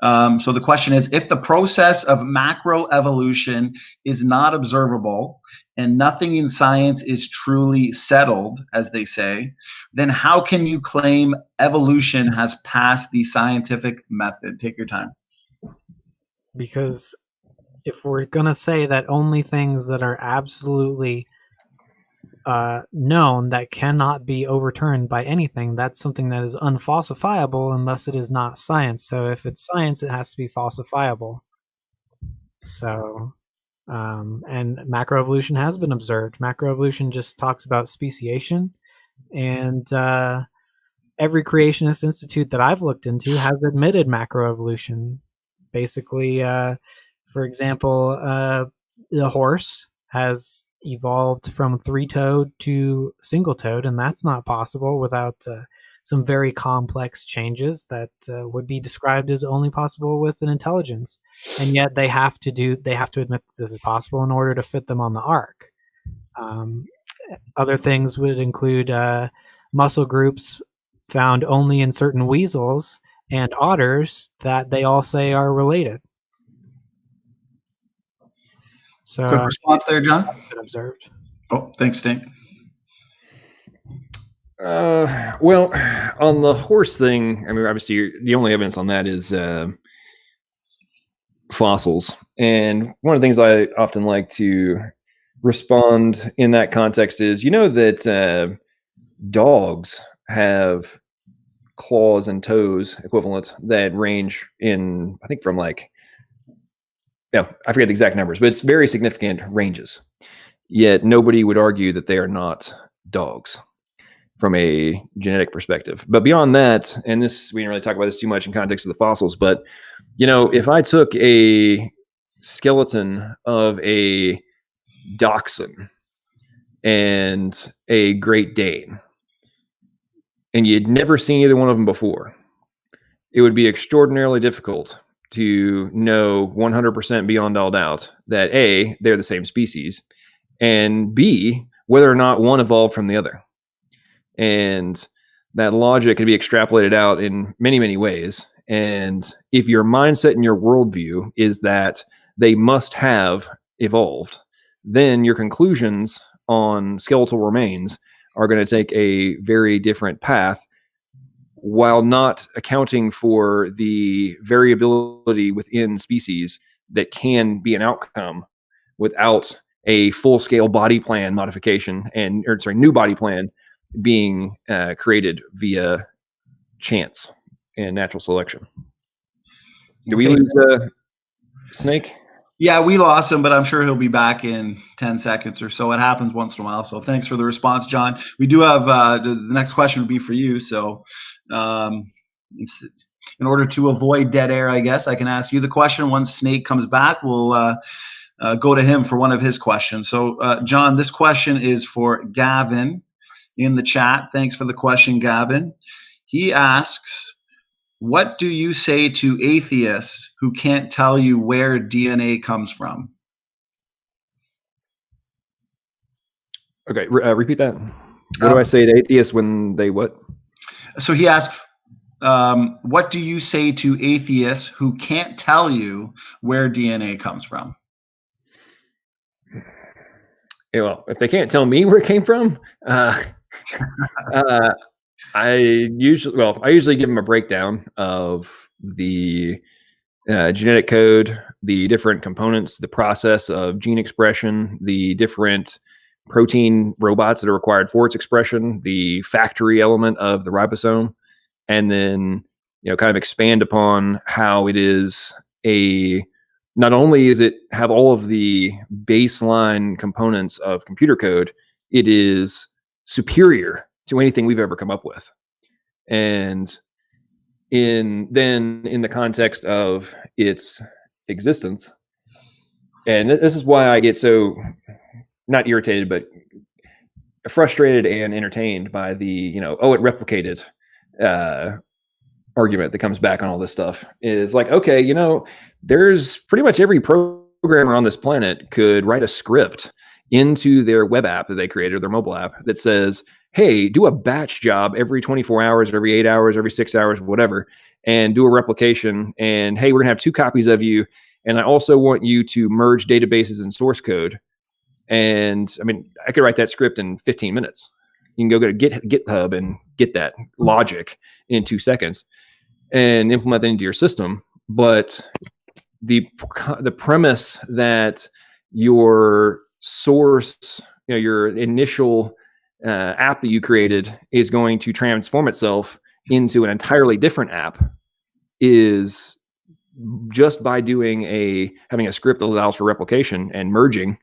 So the question is, if the process of macroevolution is not observable and nothing in science is truly settled, as they say, then how can you claim evolution has passed the scientific method? Take your time. Because if we're going to say that only things that are absolutely known that cannot be overturned by anything, that's something that is unfalsifiable unless it is not science. So if it's science, it has to be falsifiable. So, and macroevolution has been observed. Macroevolution just talks about speciation, and every creationist institute that I've looked into has admitted macroevolution. Basically, for example, the horse has evolved from three-toed to single-toed, and that's not possible without some very complex changes that would be described as only possible with an intelligence. And yet they have to admit that this is possible in order to fit them on the ark. Other things would include muscle groups found only in certain weasels and otters that they all say are related. So, quick response there, John? Observed. Oh, thanks, Stink. Well, on the horse thing, I mean, obviously the only evidence on that is fossils. And one of the things I often like to respond in that context is, you know, that dogs have claws and toes equivalent that range in, I think, from like, yeah, I forget the exact numbers, but it's very significant ranges. Yet nobody would argue that they are not dogs from a genetic perspective. But beyond that, and this, we didn't really talk about this too much in context of the fossils, but if I took a skeleton of a dachshund and a Great Dane, and you'd never seen either one of them before, it would be extraordinarily difficult to know 100% beyond all doubt that A, they're the same species, and B, whether or not one evolved from the other. And that logic can be extrapolated out in many, many ways. And if your mindset and your worldview is that they must have evolved, then your conclusions on skeletal remains are going to take a very different path, while not accounting for the variability within species that can be an outcome without a full-scale body plan modification new body plan being created via chance and natural selection. Do we lose Snake? Yeah, we lost him, but I'm sure he'll be back in 10 seconds or so. It happens once in a while. So thanks for the response, John. We do have the next question would be for you. So in order to avoid dead air, I guess I can ask you the question. Once Snake comes back, we'll go to him for one of his questions. So John, this question is for Gavin in the chat. Thanks for the question, Gavin. He asks, what do you say to atheists who can't tell you where DNA comes from? Okay, repeat that. What do I say to atheists when they what? So he asked, what do you say to atheists who can't tell you where DNA comes from? Yeah, well, if they can't tell me where it came from, I usually give them a breakdown of the genetic code, the different components, the process of gene expression, the different protein robots that are required for its expression, the factory element of the ribosome, and then kind of expand upon how it is not only is it have all of the baseline components of computer code, it is superior to anything we've ever come up with. And in the context of its existence, and this is why I get so not irritated, but frustrated and entertained by the, it replicated argument that comes back on all this stuff, is like, okay, there's pretty much every programmer on this planet could write a script into their web app that they created, or their mobile app, that says, hey, do a batch job every 24 hours, every 8 hours, every 6 hours, whatever, and do a replication. And hey, we're gonna have 2 copies of you. And I also want you to merge databases and source code. And I mean, I could write that script in 15 minutes. You can go to GitHub and get that logic in 2 seconds and implement that into your system. But the premise that your source, your initial app that you created is going to transform itself into an entirely different app, is just by having a script that allows for replication and merging.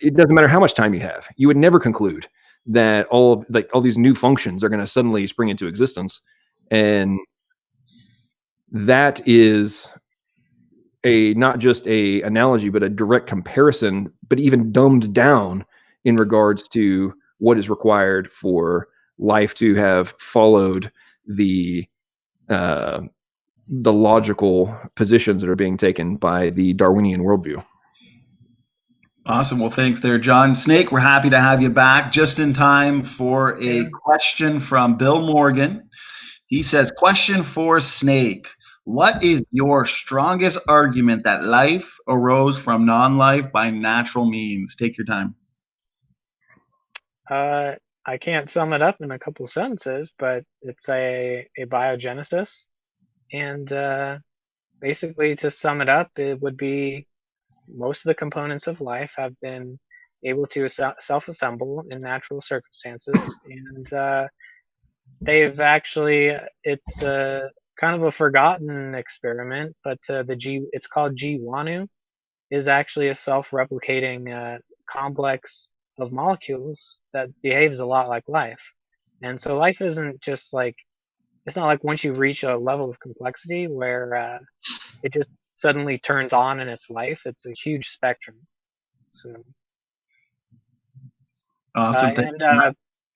It doesn't matter how much time you have. You would never conclude that all these new functions are going to suddenly spring into existence. And that is not just a analogy, but a direct comparison, but even dumbed down in regards to what is required for life to have followed the logical positions that are being taken by the Darwinian worldview. Awesome. Well, thanks there, John. Snake, we're happy to have you back just in time for a question from Bill Morgan. He says, question for Snake. What is your strongest argument that life arose from non-life by natural means? Take your time. I can't sum it up in a couple sentences, but it's a biogenesis. And basically, to sum it up, it would be most of the components of life have been able to self-assemble in natural circumstances, and they've actually, it's kind of a forgotten experiment, but it's called G-Wanu, is actually a self-replicating complex of molecules that behaves a lot like life. And so life isn't just like, it's not like once you reach a level of complexity where it just suddenly turns on in its life. It's a huge spectrum. So, Awesome.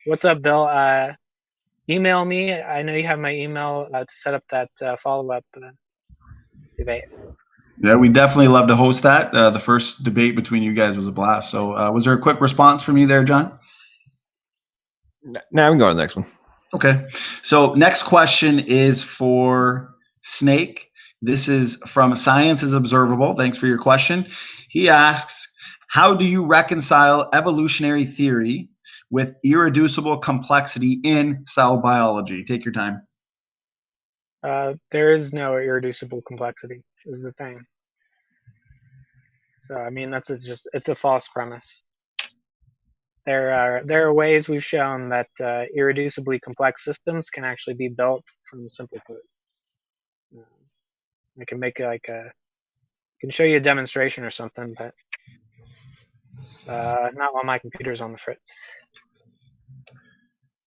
what's up, Bill? Email me. I know you have my email to set up that follow-up debate. Yeah, we definitely love to host that. The first debate between you guys was a blast. So was there a quick response from you there, John? Now we can go on to the next one. Okay. So next question is for Snake. This is from Science is Observable. Thanks for your question. He asks, how do you reconcile evolutionary theory with irreducible complexity in cell biology? Take your time. There is no irreducible complexity, is the thing. So, I mean, it's a false premise. There are ways we've shown that irreducibly complex systems can actually be built from simple code. I can make can show you a demonstration or something, but not while my computer's on the fritz.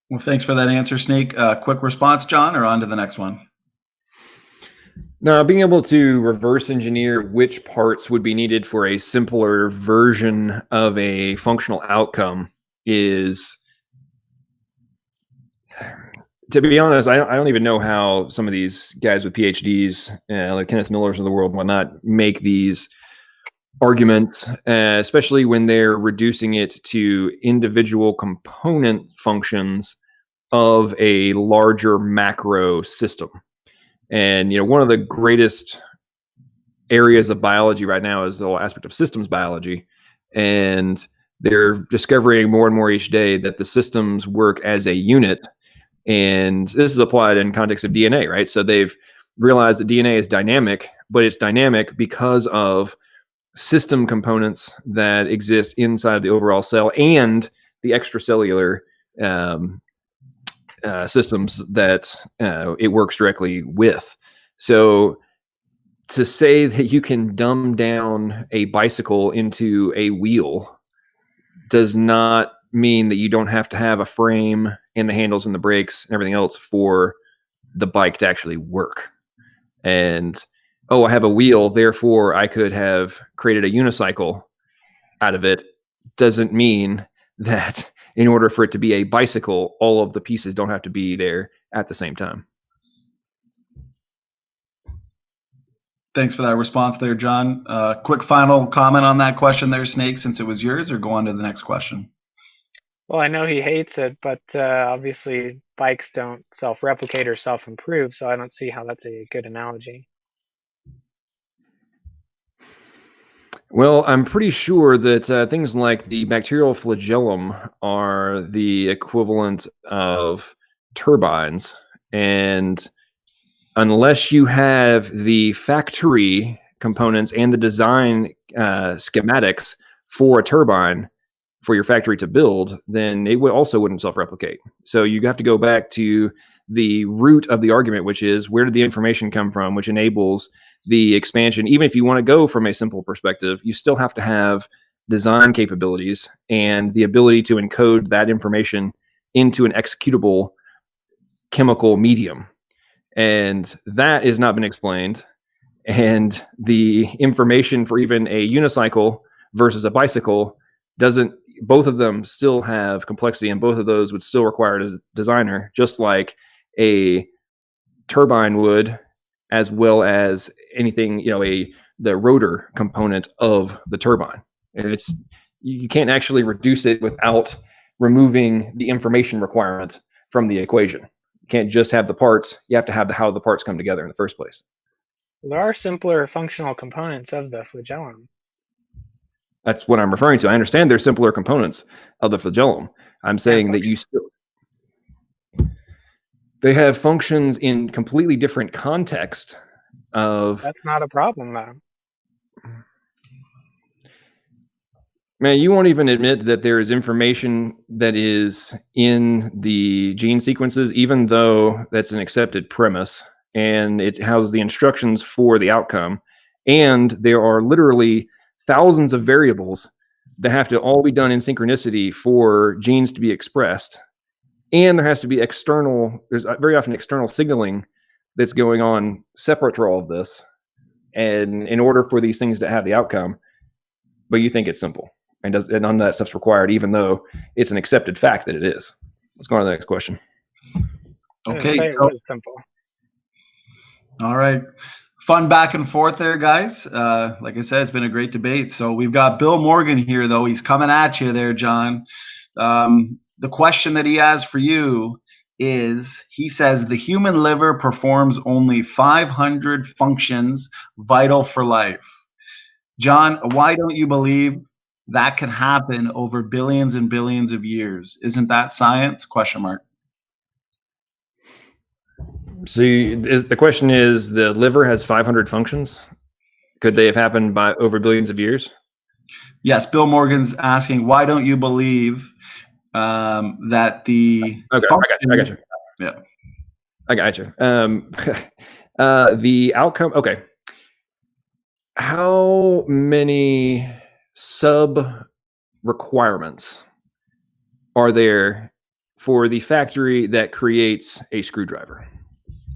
Well, thanks for that answer, Snake. Quick response, John, or on to the next one? Now, being able to reverse engineer which parts would be needed for a simpler version of a functional outcome is, to be honest, I don't even know how some of these guys with PhDs, like Kenneth Millers of the world and whatnot, make these arguments, especially when they're reducing it to individual component functions of a larger macro system. And, one of the greatest areas of biology right now is the whole aspect of systems biology. And they're discovering more and more each day that the systems work as a unit. And this is applied in context of DNA, right? So they've realized that DNA is dynamic, but it's dynamic because of system components that exist inside of the overall cell and the extracellular systems that it works directly with. So to say that you can dumb down a bicycle into a wheel does not mean that you don't have to have a frame and the handles and the brakes and everything else for the bike to actually work. And, I have a wheel, therefore I could have created a unicycle out of it, doesn't mean that in order for it to be a bicycle, all of the pieces don't have to be there at the same time. Thanks for that response there, John. Quick final comment on that question there, Snake, since it was yours, or go on to the next question? Well, I know he hates it, but obviously bikes don't self-replicate or self-improve, so I don't see how that's a good analogy. Well, I'm pretty sure that things like the bacterial flagellum are the equivalent of turbines. And unless you have the factory components and the design schematics for a turbine for your factory to build, then it also wouldn't self-replicate. So you have to go back to the root of the argument, which is where did the information come from, which enables the expansion. Even if you want to go from a simple perspective, you still have to have design capabilities and the ability to encode that information into an executable chemical medium. And that has not been explained. And the information for even a unicycle versus a bicycle both of them still have complexity, and both of those would still require a designer, just like a turbine would, as well as anything, the rotor component of the turbine. And you can't actually reduce it without removing the information requirement from the equation. You can't just have the parts. You have to have how the parts come together in the first place. There are simpler functional components of the flagellum. That's what I'm referring to. I understand there's simpler components of the flagellum. I'm saying that they have functions in completely different context of. That's not a problem, though. Man, you won't even admit that there is information that is in the gene sequences, even though that's an accepted premise, and it houses the instructions for the outcome. And there are literally thousands of variables that have to all be done in synchronicity for genes to be expressed. And there has to be there's very often external signaling that's going on separate for all of this. And in order for these things to have the outcome, but you think it's simple. And none of that stuff's required, even though it's an accepted fact that it is. Let's go on to the next question. Okay. It was simple. All right. Fun back and forth there, guys. Like I said, it's been a great debate. So we've got Bill Morgan here, though. He's coming at you there, John. The question that he has for you is, he says, the human liver performs only 500 functions vital for life. John, why don't you believe that could happen over billions and billions of years? Isn't that science? Question mark. So the question is, the liver has 500 functions. Could they have happened by over billions of years? Yes, Bill Morgan's asking, why don't you believe that the Okay, function, I got you. Yeah, I got you. The outcome. Okay. How many sub requirements are there for the factory that creates a screwdriver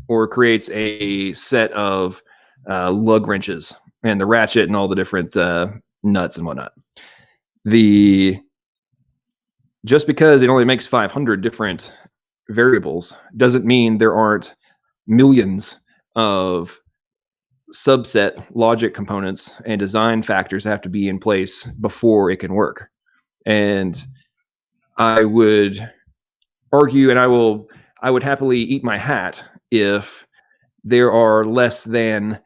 or creates a set of lug wrenches and the ratchet and all the different nuts and whatnot? Just because it only makes 500 different variables doesn't mean there aren't millions of subset logic components and design factors have to be in place before it can work. And I would argue, and I would happily eat my hat if there are less than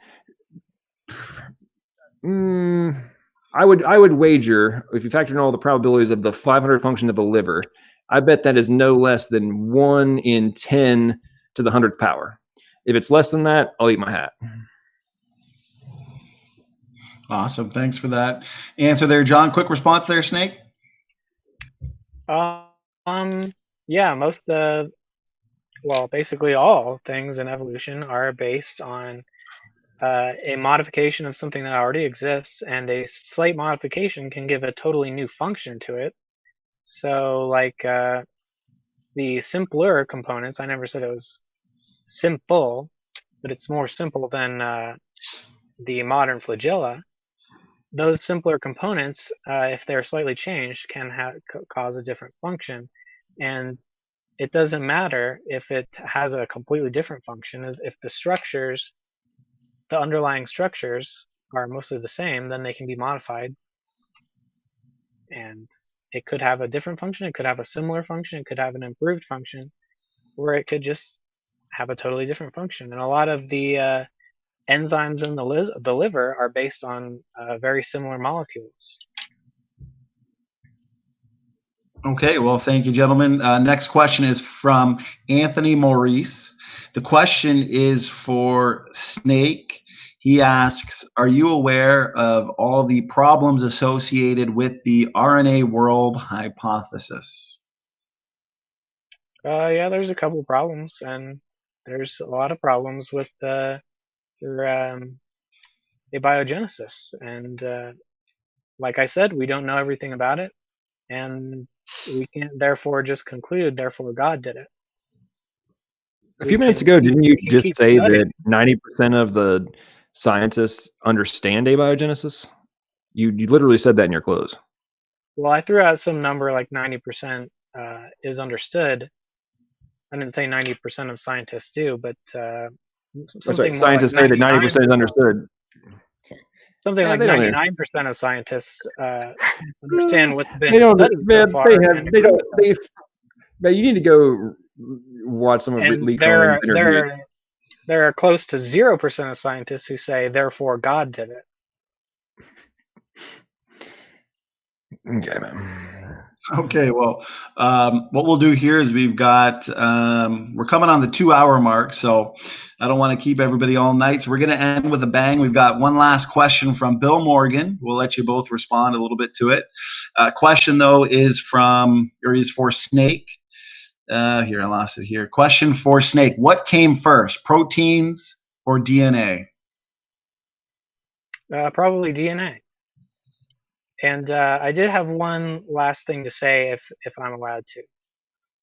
I would wager, if you factor in all the probabilities of the 500 function of a liver, I bet that is no less than 1 in 10 to the 100th power. If it's less than that, I'll eat my hat. awesome. Thanks for that answer there, John. Quick response there, Snake. Yeah, basically all things in evolution are based on a modification of something that already exists, and a slight modification can give a totally new function to it. So, like the simpler components, I never said it was simple, but it's more simple than the modern flagella. Those simpler components, if they're slightly changed, can cause a different function. And it doesn't matter if it has a completely different function. If the underlying structures are mostly the same, then they can be modified. And it could have a different function, it could have a similar function, it could have an improved function, or it could just have a totally different function. And a lot of the enzymes in the liver are based on very similar molecules. Okay, well, thank you, gentlemen. Next question is from Anthony Maurice. The question is for Snake. He asks, are you aware of all the problems associated with the RNA world hypothesis? Yeah, there's a couple problems, and there's a lot of problems with abiogenesis. And like I said, we don't know everything about it, and we can't therefore just conclude, therefore God did it. A few minutes ago, didn't you just say that 90% of the scientists understand abiogenesis? You literally said that in your close. Well, I threw out some number like 90% is understood. I didn't say 90% of scientists do, but something scientists say that 90% is understood. Something like 99% of scientists understand what's been studied so far. You need to go watch some of Lee Cohen's interviews. There are close to 0% of scientists who say, therefore God did it. Okay, man. Okay, well, what we'll do here is we've got, we're coming on the 2 hour mark, so I don't want to keep everybody all night. So we're going to end with a bang. We've got one last question from Bill Morgan. We'll let you both respond a little bit to it. Question, though, is for Snake. Here, I lost it here. Question for Snake. What came first, proteins or DNA? Probably DNA. And I did have one last thing to say, if I'm allowed to.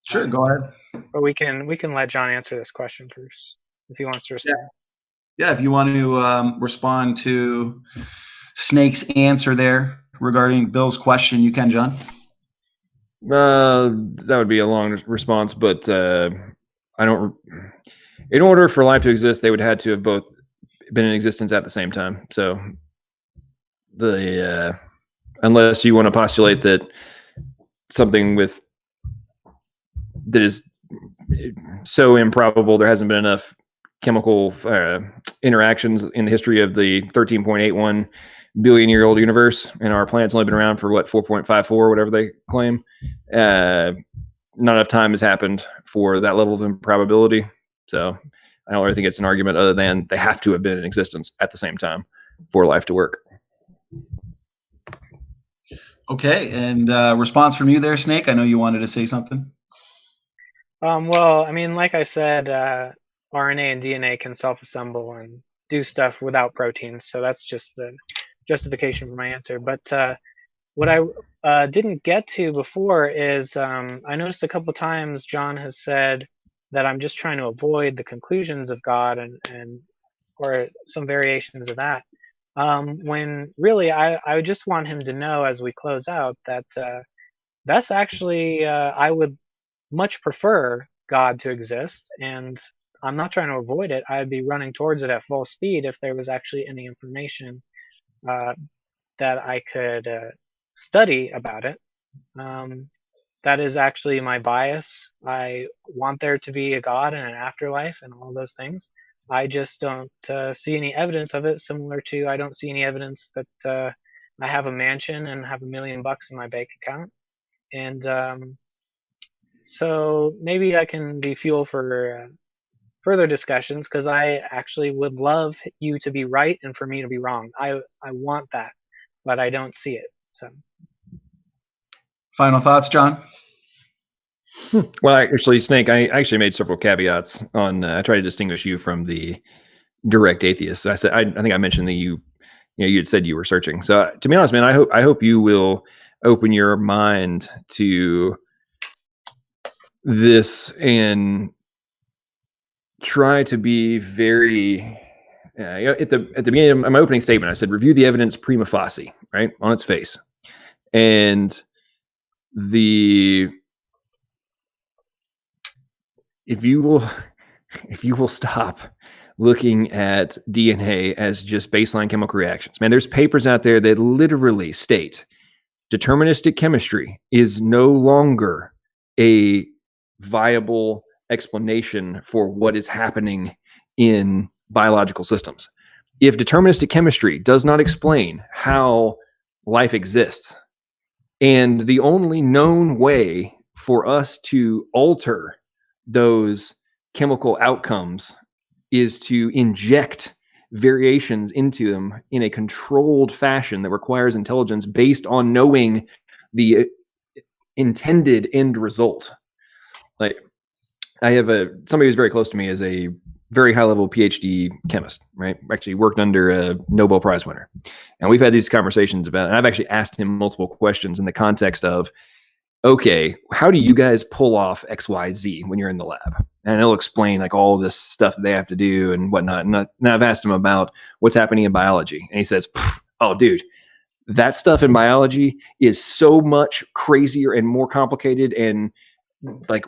Sure, go ahead. But we can let John answer this question first, if he wants to respond. Yeah, if you want to respond to Snake's answer there regarding Bill's question, you can, John. That would be a long response, but I don't. In order for life to exist, they would have to have both been in existence at the same time. So unless you want to postulate that something that is so improbable, there hasn't been enough chemical interactions in the history of the 13.81 billion-year-old universe, and our planet's only been around for 4.54, whatever they claim. Not enough time has happened for that level of improbability. So I don't really think it's an argument other than they have to have been in existence at the same time for life to work. Okay, and response from you there, Snake? I know you wanted to say something. Well, I mean, like I said, RNA and DNA can self-assemble and do stuff without proteins, so that's just the justification for my answer. But what I didn't get to before is I noticed a couple times John has said that I'm just trying to avoid the conclusions of God and or some variations of that. When really I just want him to know as we close out that that's actually I would much prefer God to exist, and I'm not trying to avoid it. I'd be running towards it at full speed if there was actually any information that I could study about it. That is actually my bias. I want there to be a God and an afterlife and all those things. I just don't see any evidence of it, similar to I don't see any evidence that I have a mansion and have $1 million in my bank account. And so maybe I can be fuel for further discussions, because I actually would love you to be right and for me to be wrong. I want that, but I don't see it. So, final thoughts, John? Well, actually, Snake, I actually made several caveats on. I tried to distinguish you from the direct atheists. I said, I think I mentioned that you had said you were searching. So, to be honest, man, I hope you will open your mind to this and try to be very. At the beginning of my opening statement, I said, review the evidence prima facie, right, on its face, and if you will stop looking at DNA as just baseline chemical reactions, man, there's papers out there that literally state deterministic chemistry is no longer a viable explanation for what is happening in biological systems. If deterministic chemistry does not explain how life exists, and the only known way for us to alter those chemical outcomes is to inject variations into them in a controlled fashion that requires intelligence based on knowing the intended end result. Like, I have somebody who's very close to me is a very high level PhD chemist, right? Actually worked under a Nobel Prize winner. And we've had these conversations about, and I've actually asked him multiple questions in the context of, okay, how do you guys pull off XYZ when you're in the lab? And he'll explain like all this stuff that they have to do and whatnot. And I've asked him about what's happening in biology. And he says, oh, dude, that stuff in biology is so much crazier and more complicated. And like,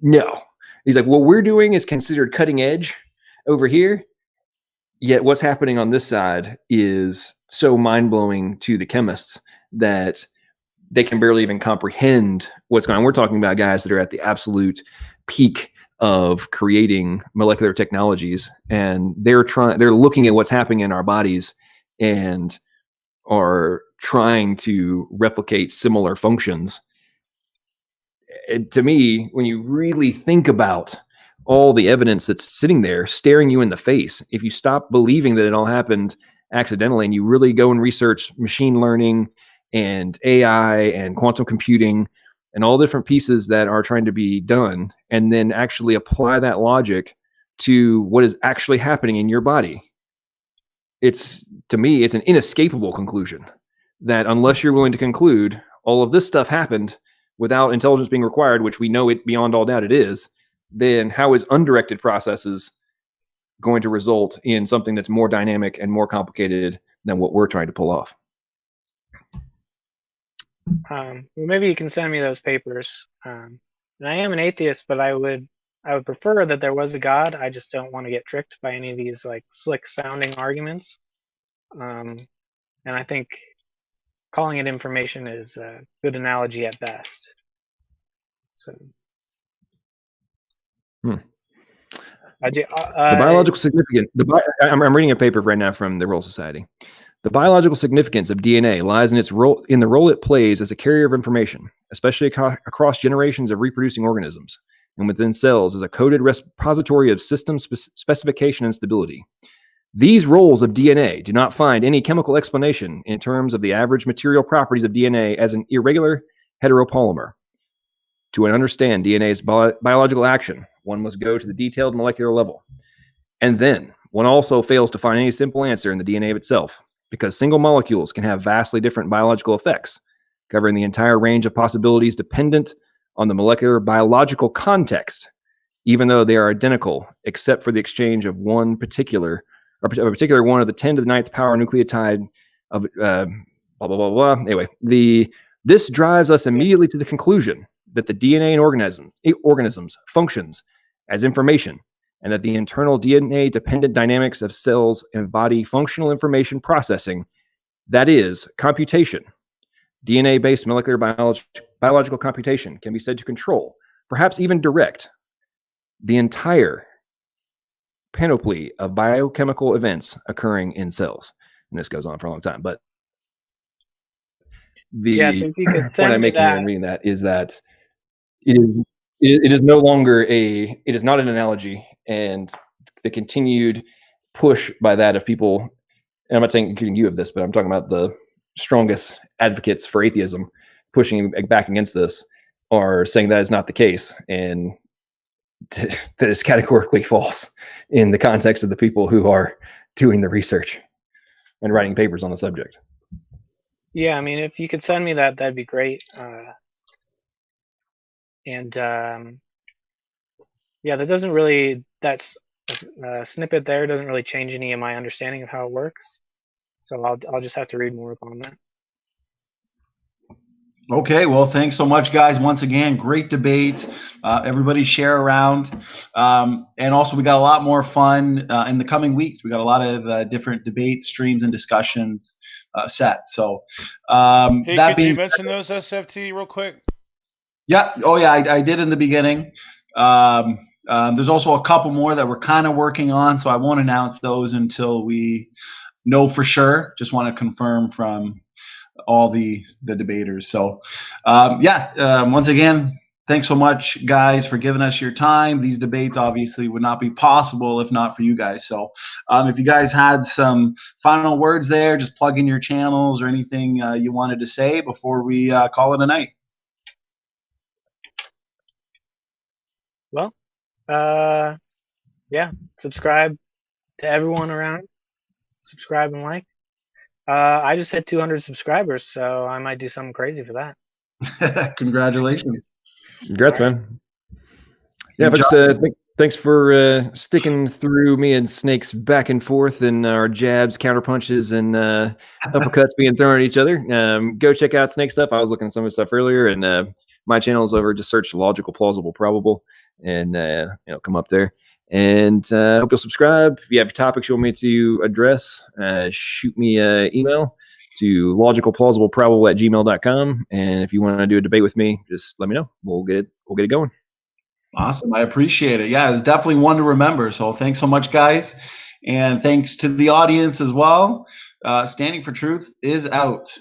no. He's like, what we're doing is considered cutting edge over here. Yet what's happening on this side is so mind-blowing to the chemists that they can barely even comprehend what's going on. We're talking about guys that are at the absolute peak of creating molecular technologies, and they're looking at what's happening in our bodies and are trying to replicate similar functions to me, when you really think about all the evidence that's sitting there staring you in the face, if you stop believing that it all happened accidentally and you really go and research machine learning and AI and quantum computing and all different pieces that are trying to be done, and then actually apply that logic to what is actually happening in your body, to me, it's an inescapable conclusion that unless you're willing to conclude all of this stuff happened without intelligence being required, which we know it beyond all doubt it is, then how is undirected processes going to result in something that's more dynamic and more complicated than what we're trying to pull off? Well, maybe you can send me those papers. And I am an atheist, but I would prefer that there was a God. I just don't want to get tricked by any of these like slick sounding arguments. And I think calling it information is a good analogy at best. So. The biological significance. I'm reading a paper right now from the Royal Society. The biological significance of DNA lies in the role it plays as a carrier of information, especially across generations of reproducing organisms, and within cells as a coded repository of system specification and stability. These roles of DNA do not find any chemical explanation in terms of the average material properties of DNA as an irregular heteropolymer. To understand DNA's biological action, one must go to the detailed molecular level. And then, one also fails to find any simple answer in the DNA of itself, because single molecules can have vastly different biological effects, covering the entire range of possibilities dependent on the molecular biological context, even though they are identical, except for the exchange of a particular one of the 10 to the 9th power nucleotide of blah, blah, blah, blah. Anyway, this drives us immediately to the conclusion that the DNA in organisms functions as information, and that the internal DNA-dependent dynamics of cells embody functional information processing, that is, computation. DNA-based molecular biological computation can be said to control, perhaps even direct, the entire panoply of biochemical events occurring in cells. And this goes on for a long time, but the so if you could point I'm making here in reading that is that it is no longer it is not an analogy, and the continued push by that of people, and I'm not saying accusing you of this, but I'm talking about the strongest advocates for atheism pushing back against this, are saying that is not the case, and that is categorically false in the context of the people who are doing the research and writing papers on the subject. Yeah, I mean, if you could send me that, that'd be great. Yeah, that's a snippet there doesn't really change any of my understanding of how it works. So I'll just have to read more on that. Okay, well, thanks so much, guys. Once again, great debate. Everybody share around. And also, we got a lot more fun in the coming weeks. We got a lot of different debates, streams, and discussions set. So, hey, that could you mention those SFT real quick? Yeah. Oh, yeah, I did in the beginning. There's also a couple more that we're kind of working on, so I won't announce those until we know for sure. Just want to confirm from all the debaters. So once again, thanks so much, guys, for giving us your time. These debates obviously would not be possible if not for you guys. So if you guys had some final words there, just plug in your channels or anything you wanted to say before we call it a night. Well, yeah, subscribe to everyone around. Subscribe and like. I just hit 200 subscribers, so I might do something crazy for that. Congratulations. Congrats, man. Yeah, folks, thanks for sticking through me and Snake's back and forth and our jabs, counter punches, and uppercuts being thrown at each other. Go check out Snake's stuff. I was looking at some of his stuff earlier, and my channel is over. Just search Logical, Plausible, Probable, and come up there. And hope you'll subscribe. If you have topics you want me to address, shoot me an email to logicalplausibleprobable@gmail.com. And if you want to do a debate with me, just let me know. We'll get it going. Awesome. I appreciate it. Yeah, it's definitely one to remember. So thanks so much, guys. And thanks to the audience as well. Standing for Truth is out.